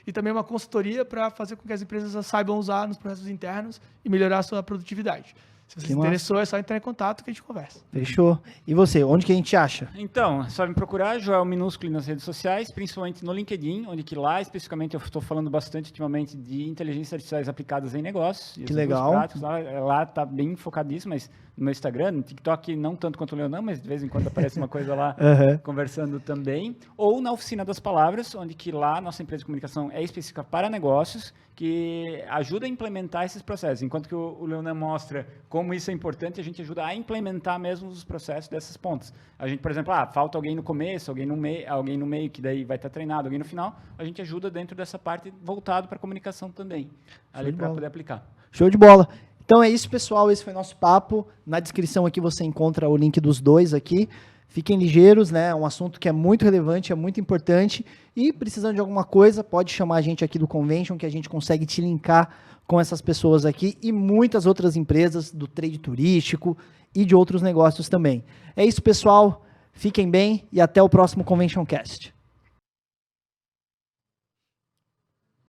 e também uma consultoria para fazer com que as empresas saibam usar nos processos internos e melhorar a sua produtividade. Se você se interessou, é só entrar em contato que a gente conversa. Fechou. E você, onde que a gente acha? Então, é só me procurar, Joel Minúsculo nas redes sociais, principalmente no LinkedIn, onde que lá, especificamente, eu estou falando bastante ultimamente de inteligências artificiais aplicadas em negócios. Que legal. Práticos, lá está bem focadíssimo, mas no meu Instagram, no TikTok, não tanto quanto o Leonan, mas de vez em quando aparece uma coisa lá conversando também. Ou na Oficina das Palavras, onde que lá nossa empresa de comunicação é específica para negócios, que ajuda a implementar esses processos. Enquanto que o Leonan mostra como isso é importante, a gente ajuda a implementar mesmo os processos dessas pontas. A gente, por exemplo, falta alguém no começo, alguém no meio, que daí vai estar treinado, alguém no final, a gente ajuda dentro dessa parte voltado para a comunicação também, ali para poder aplicar. Show de bola. Então é isso, pessoal, esse foi nosso papo. Na descrição aqui você encontra o link dos dois aqui. Fiquem ligeiros, né? É um assunto que é muito relevante, é muito importante. E precisando de alguma coisa, pode chamar a gente aqui do Convention, que a gente consegue te linkar com essas pessoas aqui e muitas outras empresas do trade turístico e de outros negócios também. É isso, pessoal. Fiquem bem e até o próximo Convention Cast.